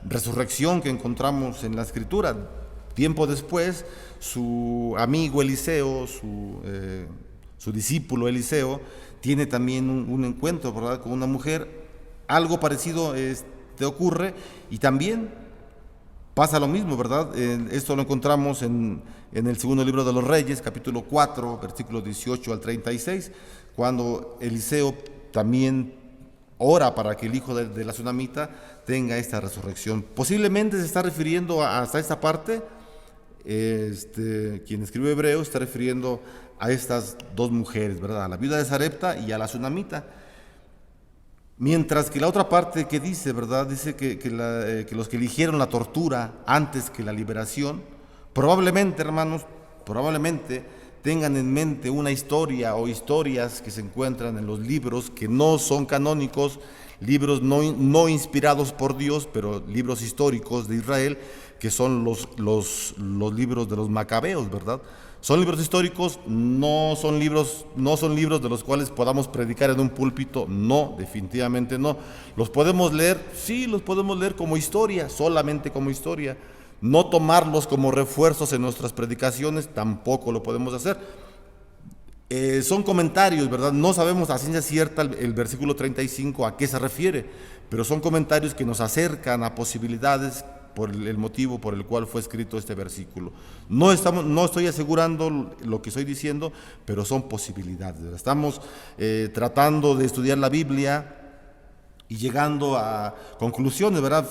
Speaker 2: resurrección que encontramos en la Escritura. Tiempo después, su amigo Eliseo, su discípulo Eliseo, tiene también un encuentro, ¿verdad?, con una mujer. Algo parecido te ocurre y también pasa lo mismo, ¿verdad? Esto lo encontramos en el segundo libro de los Reyes, capítulo 4, versículos 18 al 36, cuando Eliseo también ora para que el hijo de la tsunamita tenga esta resurrección. Posiblemente se está refiriendo hasta esta parte, quien escribió Hebreos está refiriendo a estas dos mujeres, ¿verdad?, a la viuda de Sarepta y a la tsunamita. Mientras que la otra parte que dice, ¿verdad? Dice que los que eligieron la tortura antes que la liberación, probablemente, hermanos, probablemente tengan en mente una historia o historias que se encuentran en los libros que no son canónicos, libros no inspirados por Dios, pero libros históricos de Israel, que son los libros de los macabeos, ¿verdad? Son libros históricos, no son libros de los cuales podamos predicar en un púlpito, no, definitivamente no. ¿Los podemos leer? Sí, los podemos leer como historia, solamente como historia. No tomarlos como refuerzos en nuestras predicaciones, tampoco lo podemos hacer. Son comentarios, ¿verdad? No sabemos a ciencia cierta el versículo 35 a qué se refiere, pero son comentarios que nos acercan a posibilidades por el motivo por el cual fue escrito este versículo. No estoy asegurando lo que estoy diciendo, pero son posibilidades, ¿verdad? Estamos tratando de estudiar la Biblia y llegando a conclusiones, ¿verdad?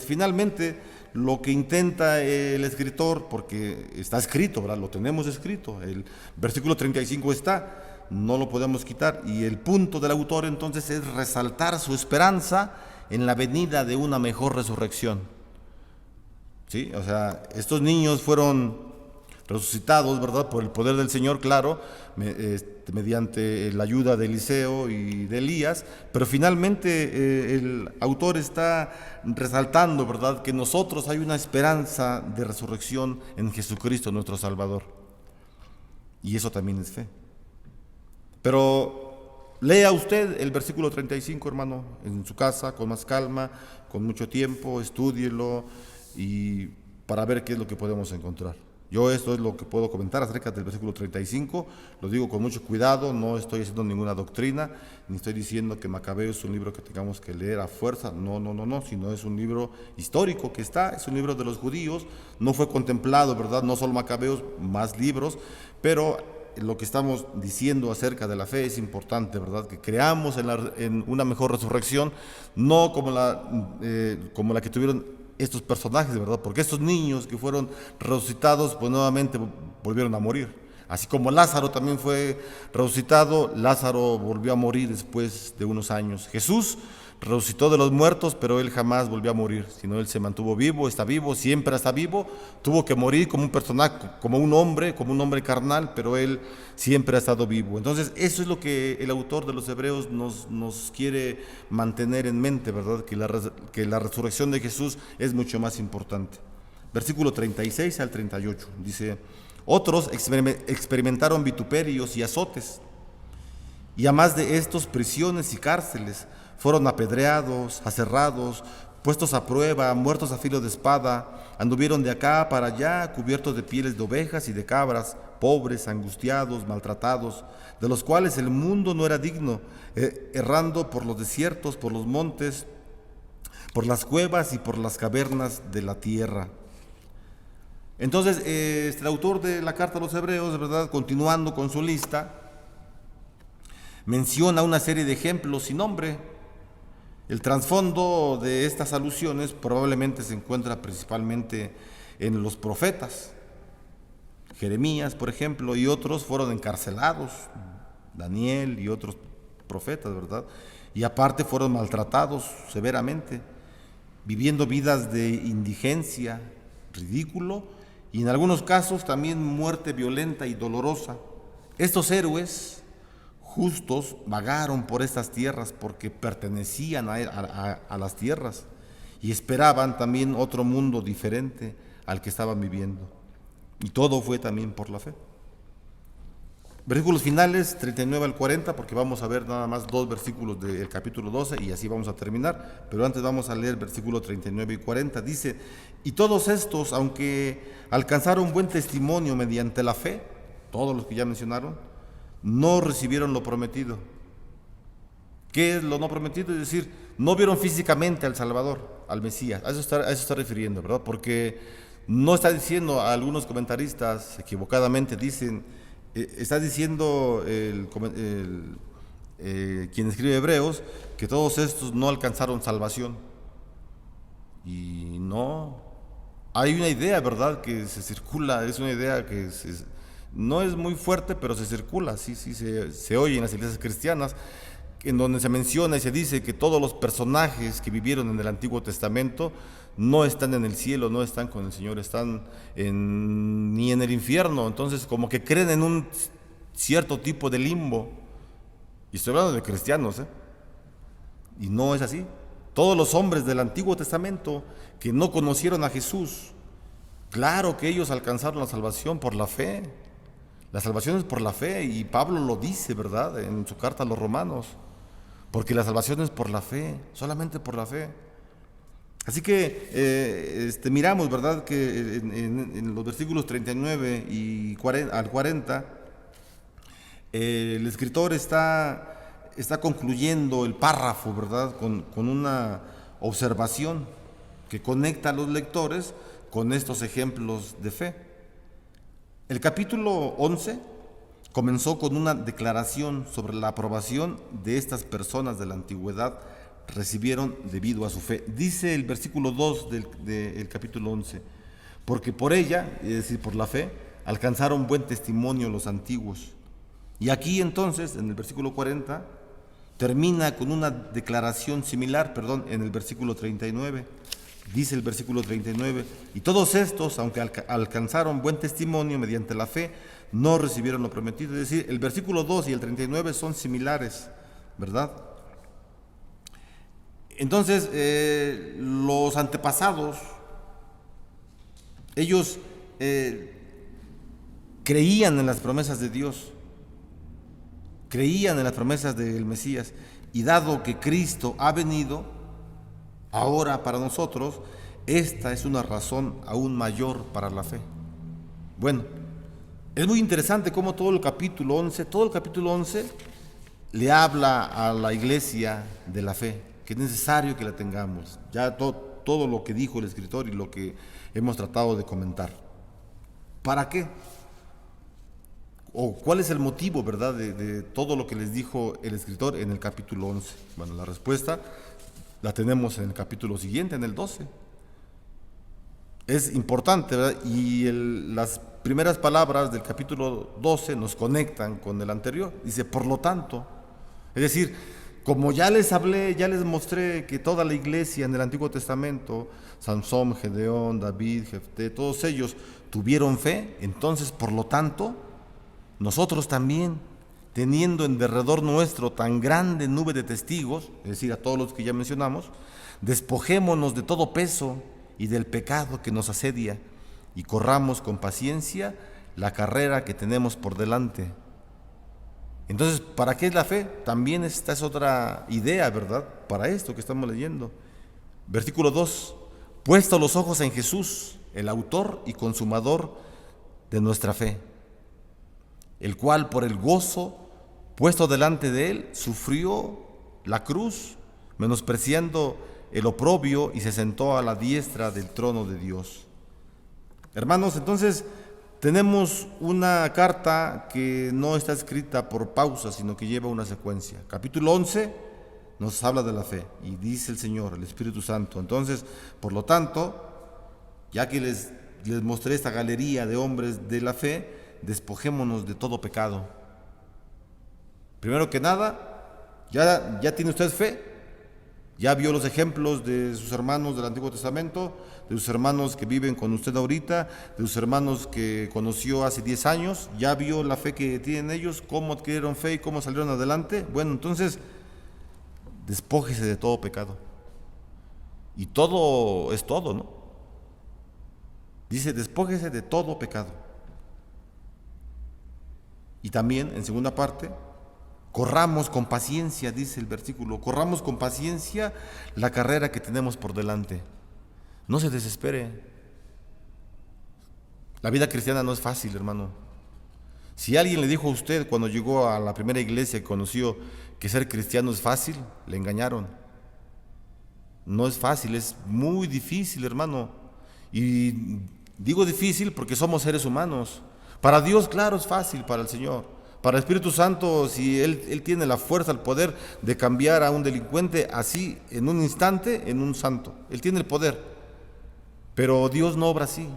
Speaker 2: Finalmente, lo que intenta el escritor, porque está escrito, ¿verdad? Lo tenemos escrito, el versículo 35 está, no lo podemos quitar, y el punto del autor entonces es resaltar su esperanza en la venida de una mejor resurrección. ¿Sí? O sea, estos niños fueron resucitados, ¿verdad? Por el poder del Señor, claro, mediante la ayuda de Eliseo y de Elías, pero finalmente el autor está resaltando, ¿verdad?, que nosotros hay una esperanza de resurrección en Jesucristo nuestro Salvador, y eso también es fe. Pero lea usted el versículo 35, hermano, en su casa, con más calma, con mucho tiempo, estúdielo, y para ver qué es lo que podemos encontrar. Yo esto es lo que puedo comentar acerca del versículo 35, lo digo con mucho cuidado, no estoy haciendo ninguna doctrina, ni estoy diciendo que Macabeos es un libro que tengamos que leer a fuerza, no, sino es un libro histórico que es un libro de los judíos, no fue contemplado, ¿verdad? No solo Macabeos, más libros, pero lo que estamos diciendo acerca de la fe es importante, ¿verdad? Que creamos en una mejor resurrección, no como la que tuvieron estos personajes, ¿verdad? Porque estos niños que fueron resucitados, pues nuevamente volvieron a morir. Así como Lázaro también fue resucitado, Lázaro volvió a morir después de unos años. Jesús resucitó de los muertos, pero él jamás volvió a morir, sino él se mantuvo vivo, está vivo, siempre está vivo. Tuvo que morir como un personaje, como un hombre carnal, pero él siempre ha estado vivo. Entonces, eso es lo que el autor de los Hebreos nos quiere mantener en mente, ¿verdad? Que la resurrección de Jesús es mucho más importante. Versículo 36 al 38, dice: otros experimentaron vituperios y azotes, y a más de estos, prisiones y cárceles. Fueron apedreados, aserrados, puestos a prueba, muertos a filo de espada, anduvieron de acá para allá, cubiertos de pieles de ovejas y de cabras, pobres, angustiados, maltratados, de los cuales el mundo no era digno, errando por los desiertos, por los montes, por las cuevas y por las cavernas de la tierra. Entonces, el autor de la carta a los Hebreos, ¿verdad?, continuando con su lista, menciona una serie de ejemplos sin nombre. El trasfondo de estas alusiones probablemente se encuentra principalmente en los profetas. Jeremías, por ejemplo, y otros fueron encarcelados, Daniel y otros profetas, ¿verdad? Y aparte fueron maltratados severamente, viviendo vidas de indigencia, ridículo, y en algunos casos también muerte violenta y dolorosa. Estos héroes justos vagaron por estas tierras porque pertenecían a las tierras y esperaban también otro mundo diferente al que estaban viviendo. Y todo fue también por la fe. Versículos finales, 39 al 40, porque vamos a ver nada más 2 versículos del capítulo 12 y así vamos a terminar. Pero antes vamos a leer versículos 39 y 40. Dice: y todos estos, aunque alcanzaron buen testimonio mediante la fe, todos los que ya mencionaron, no recibieron lo prometido. ¿Qué es lo no prometido? Es decir, no vieron físicamente al Salvador, al Mesías. A eso está refiriendo, ¿verdad? Porque no está diciendo, a algunos comentaristas equivocadamente dicen, está diciendo quien escribe Hebreos, que todos estos no alcanzaron salvación. Y no, hay una idea, ¿verdad?, que se circula, es una idea que no es muy fuerte, pero se circula, sí, se oye en las iglesias cristianas, en donde se menciona y se dice que todos los personajes que vivieron en el Antiguo Testamento no están en el cielo, no están con el Señor, están ni en el infierno. Entonces, como que creen en un cierto tipo de limbo. Y estoy hablando de cristianos, y no es así. Todos los hombres del Antiguo Testamento que no conocieron a Jesús, claro que ellos alcanzaron la salvación por la fe. La salvación es por la fe, y Pablo lo dice, ¿verdad?, en su carta a los Romanos, porque la salvación es por la fe, solamente por la fe. Así que miramos, ¿verdad?, que en los versículos 39 y al 40, el escritor está concluyendo el párrafo, ¿verdad?, con una observación que conecta a los lectores con estos ejemplos de fe. El capítulo 11 comenzó con una declaración sobre la aprobación de estas personas de la antigüedad recibieron debido a su fe. Dice el versículo 2 del capítulo 11, porque por ella, es decir, por la fe, alcanzaron buen testimonio los antiguos. Y aquí entonces, en el versículo 40, termina con una declaración similar, en el versículo 39. Dice el versículo 39, y todos estos, aunque alcanzaron buen testimonio mediante la fe, no recibieron lo prometido. Es decir, el versículo 2 y el 39 son similares, ¿verdad? Entonces, los antepasados, ellos creían en las promesas de Dios, creían en las promesas del Mesías, y dado que Cristo ha venido, ahora para nosotros, esta es una razón aún mayor para la fe. Bueno, es muy interesante cómo todo el capítulo 11 le habla a la iglesia de la fe, que es necesario que la tengamos. Ya todo lo que dijo el escritor y lo que hemos tratado de comentar. ¿Para qué? ¿O cuál es el motivo, verdad, de todo lo que les dijo el escritor en el capítulo 11? Bueno, la respuesta la tenemos en el capítulo siguiente, en el 12. Es importante, ¿verdad? Y las primeras palabras del capítulo 12 nos conectan con el anterior. Dice, por lo tanto, es decir, como ya les hablé, ya les mostré que toda la iglesia en el Antiguo Testamento, Sansón, Gedeón, David, Jefté, todos ellos tuvieron fe, entonces, por lo tanto, nosotros también, teniendo en derredor nuestro tan grande nube de testigos, es decir, a todos los que ya mencionamos, despojémonos de todo peso y del pecado que nos asedia, y corramos con paciencia la carrera que tenemos por delante. Entonces, ¿para qué es la fe? También esta es otra idea, ¿verdad?, para esto que estamos leyendo. Versículo 2, puesto los ojos en Jesús, el autor y consumador de nuestra fe, el cual por el gozo puesto delante de él, sufrió la cruz, menospreciando el oprobio, y se sentó a la diestra del trono de Dios. Hermanos, entonces tenemos una carta que no está escrita por pausa, sino que lleva una secuencia. Capítulo 11 nos habla de la fe, y dice el Señor, el Espíritu Santo. Entonces, por lo tanto, ya que les mostré esta galería de hombres de la fe, despojémonos de todo pecado. Primero que nada, ya tiene usted fe, ya vio los ejemplos de sus hermanos del Antiguo Testamento, de sus hermanos que viven con usted ahorita, de sus hermanos que conoció hace 10 años, ya vio la fe que tienen ellos, cómo adquirieron fe y cómo salieron adelante. Bueno, entonces, despójese de todo pecado. Y todo es todo, ¿no? Dice, despójese de todo pecado. Y también, en segunda parte, corramos con paciencia, dice el versículo, corramos con paciencia la carrera que tenemos por delante. No se desespere. La vida cristiana no es fácil, hermano. Si alguien le dijo a usted cuando llegó a la primera iglesia que conoció que ser cristiano es fácil, le engañaron. No es fácil, es muy difícil, hermano. Y digo difícil porque somos seres humanos. Para Dios, claro, es fácil, para el Señor. Para el Espíritu Santo, si Él tiene la fuerza, el poder de cambiar a un delincuente así, en un instante, en un santo. Él tiene el poder. Pero Dios no obra así.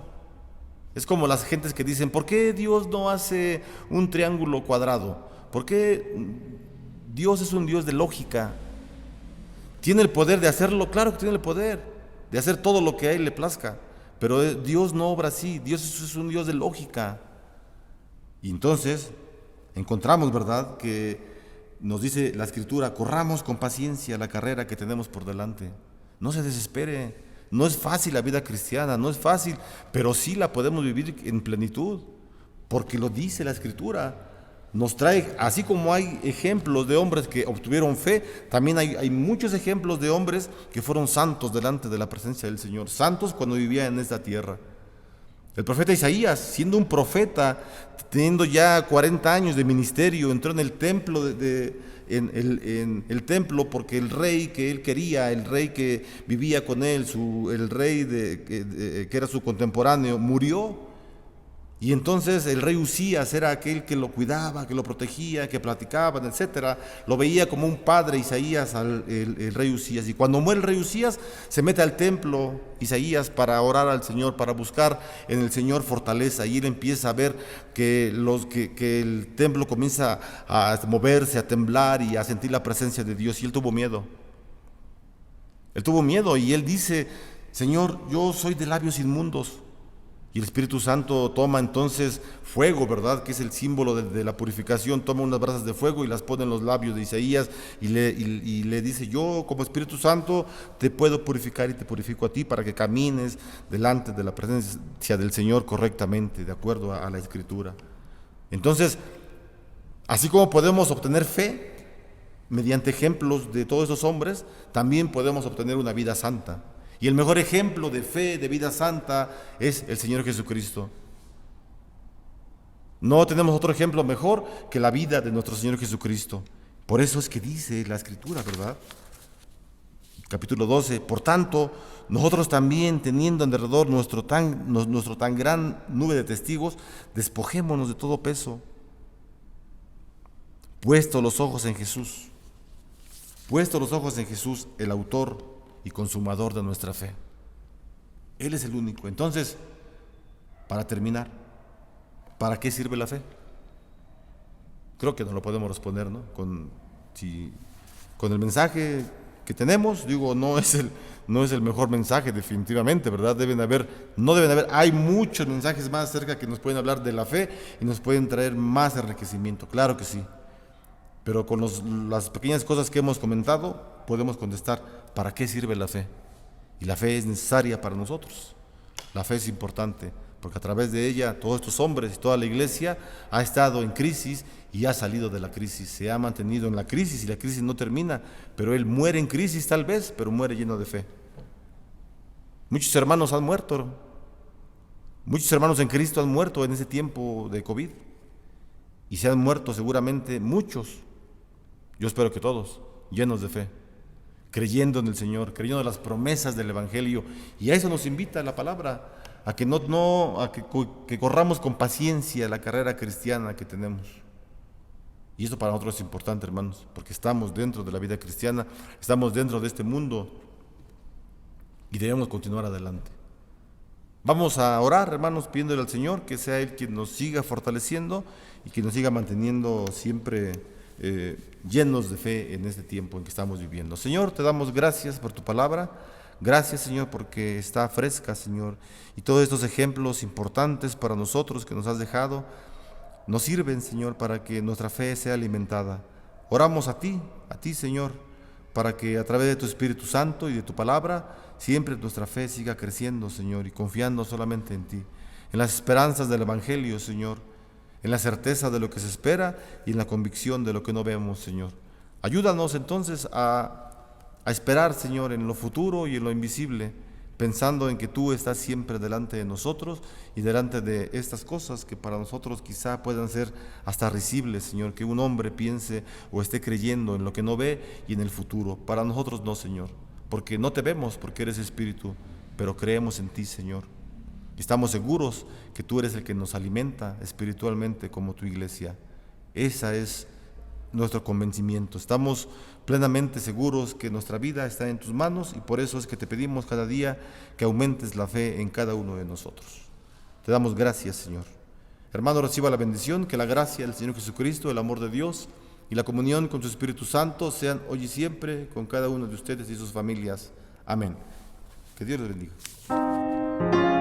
Speaker 2: Es como las gentes que dicen, ¿por qué Dios no hace un triángulo cuadrado? ¿Por qué Dios es un Dios de lógica. ¿Tiene el poder de hacerlo? Claro que tiene el poder de hacer todo lo que a Él le plazca. Pero Dios no obra así. Dios es un Dios de lógica. Y entonces encontramos, ¿verdad?, que nos dice la Escritura: corramos con paciencia la carrera que tenemos por delante. No se desespere. No es fácil la vida cristiana, no es fácil, pero sí la podemos vivir en plenitud, porque lo dice la Escritura. Nos trae, así como hay ejemplos de hombres que obtuvieron fe, también hay muchos ejemplos de hombres que fueron santos delante de la presencia del Señor, santos cuando vivían en esta tierra. El profeta Isaías, siendo un profeta, teniendo ya 40 años de ministerio, entró en el templo en el templo porque el rey que él quería, el rey que vivía con él, el rey que era su contemporáneo, murió. Y entonces el rey Usías era aquel que lo cuidaba, que lo protegía, que platicaban, etcétera. Lo veía como un padre Isaías, el rey Usías. Y cuando muere el rey Usías, se mete al templo Isaías para orar al Señor, para buscar en el Señor fortaleza. Y él empieza a ver que el templo comienza a moverse, a temblar y a sentir la presencia de Dios. Y él tuvo miedo. Él tuvo miedo y él dice: Señor, yo soy de labios inmundos. Y el Espíritu Santo toma entonces fuego, ¿verdad?, que es el símbolo de la purificación. Toma unas brasas de fuego y las pone en los labios de Isaías y le dice: yo como Espíritu Santo te puedo purificar y te purifico a ti para que camines delante de la presencia del Señor correctamente, de acuerdo a la Escritura. Entonces, así como podemos obtener fe mediante ejemplos de todos esos hombres, también podemos obtener una vida santa. Y el mejor ejemplo de fe, de vida santa, es el Señor Jesucristo. No tenemos otro ejemplo mejor que la vida de nuestro Señor Jesucristo. Por eso es que dice la Escritura, ¿verdad? Capítulo 12. Por tanto, nosotros también, teniendo en derredor nuestro tan gran nube de testigos, despojémonos de todo peso, puesto los ojos en Jesús. Puesto los ojos en Jesús, el autor y consumador de nuestra fe. Él es el único. Entonces, para terminar, ¿para qué sirve la fe? Creo que no lo podemos responder, ¿no? Con el mensaje que tenemos, digo, no es el mejor mensaje, definitivamente, ¿verdad? Hay muchos mensajes más cerca que nos pueden hablar de la fe y nos pueden traer más enriquecimiento, claro que sí. Pero con las pequeñas cosas que hemos comentado, podemos contestar: ¿para qué sirve la fe? Y la fe es necesaria para nosotros. La fe es importante, porque a través de ella todos estos hombres y toda la iglesia ha estado en crisis y ha salido de la crisis. Se ha mantenido en la crisis y la crisis no termina, pero él muere en crisis tal vez, pero muere lleno de fe. Muchos hermanos han muerto. Muchos hermanos en Cristo han muerto en ese tiempo de COVID. Y se han muerto seguramente muchos, yo espero que todos, llenos de fe, creyendo en el Señor, creyendo en las promesas del Evangelio. Y a eso nos invita la palabra, a que que corramos con paciencia la carrera cristiana que tenemos. Y esto para nosotros es importante, hermanos, porque estamos dentro de la vida cristiana, estamos dentro de este mundo y debemos continuar adelante. Vamos a orar, hermanos, pidiéndole al Señor que sea Él quien nos siga fortaleciendo y que nos siga manteniendo siempre llenos de fe en este tiempo en que estamos viviendo. Señor, te damos gracias por tu palabra. Gracias, Señor, porque está fresca, Señor, y todos estos ejemplos importantes para nosotros que nos has dejado nos sirven, Señor, para que nuestra fe sea alimentada. Oramos a ti, Señor, para que a través de tu Espíritu Santo y de tu palabra siempre nuestra fe siga creciendo, Señor, y confiando solamente en ti, en las esperanzas del Evangelio, Señor, en la certeza de lo que se espera y en la convicción de lo que no vemos, Señor. Ayúdanos entonces a esperar, Señor, en lo futuro y en lo invisible, pensando en que tú estás siempre delante de nosotros y delante de estas cosas que para nosotros quizá puedan ser hasta risibles, Señor, que un hombre piense o esté creyendo en lo que no ve y en el futuro. Para nosotros no, Señor, porque no te vemos, porque eres Espíritu, pero creemos en ti, Señor. Estamos seguros que tú eres el que nos alimenta espiritualmente como tu iglesia. Esa es nuestro convencimiento. Estamos plenamente seguros que nuestra vida está en tus manos y por eso es que te pedimos cada día que aumentes la fe en cada uno de nosotros. Te damos gracias, Señor. Hermano, reciba la bendición, que la gracia del Señor Jesucristo, el amor de Dios y la comunión con su Espíritu Santo sean hoy y siempre con cada uno de ustedes y sus familias. Amén. Que Dios les bendiga.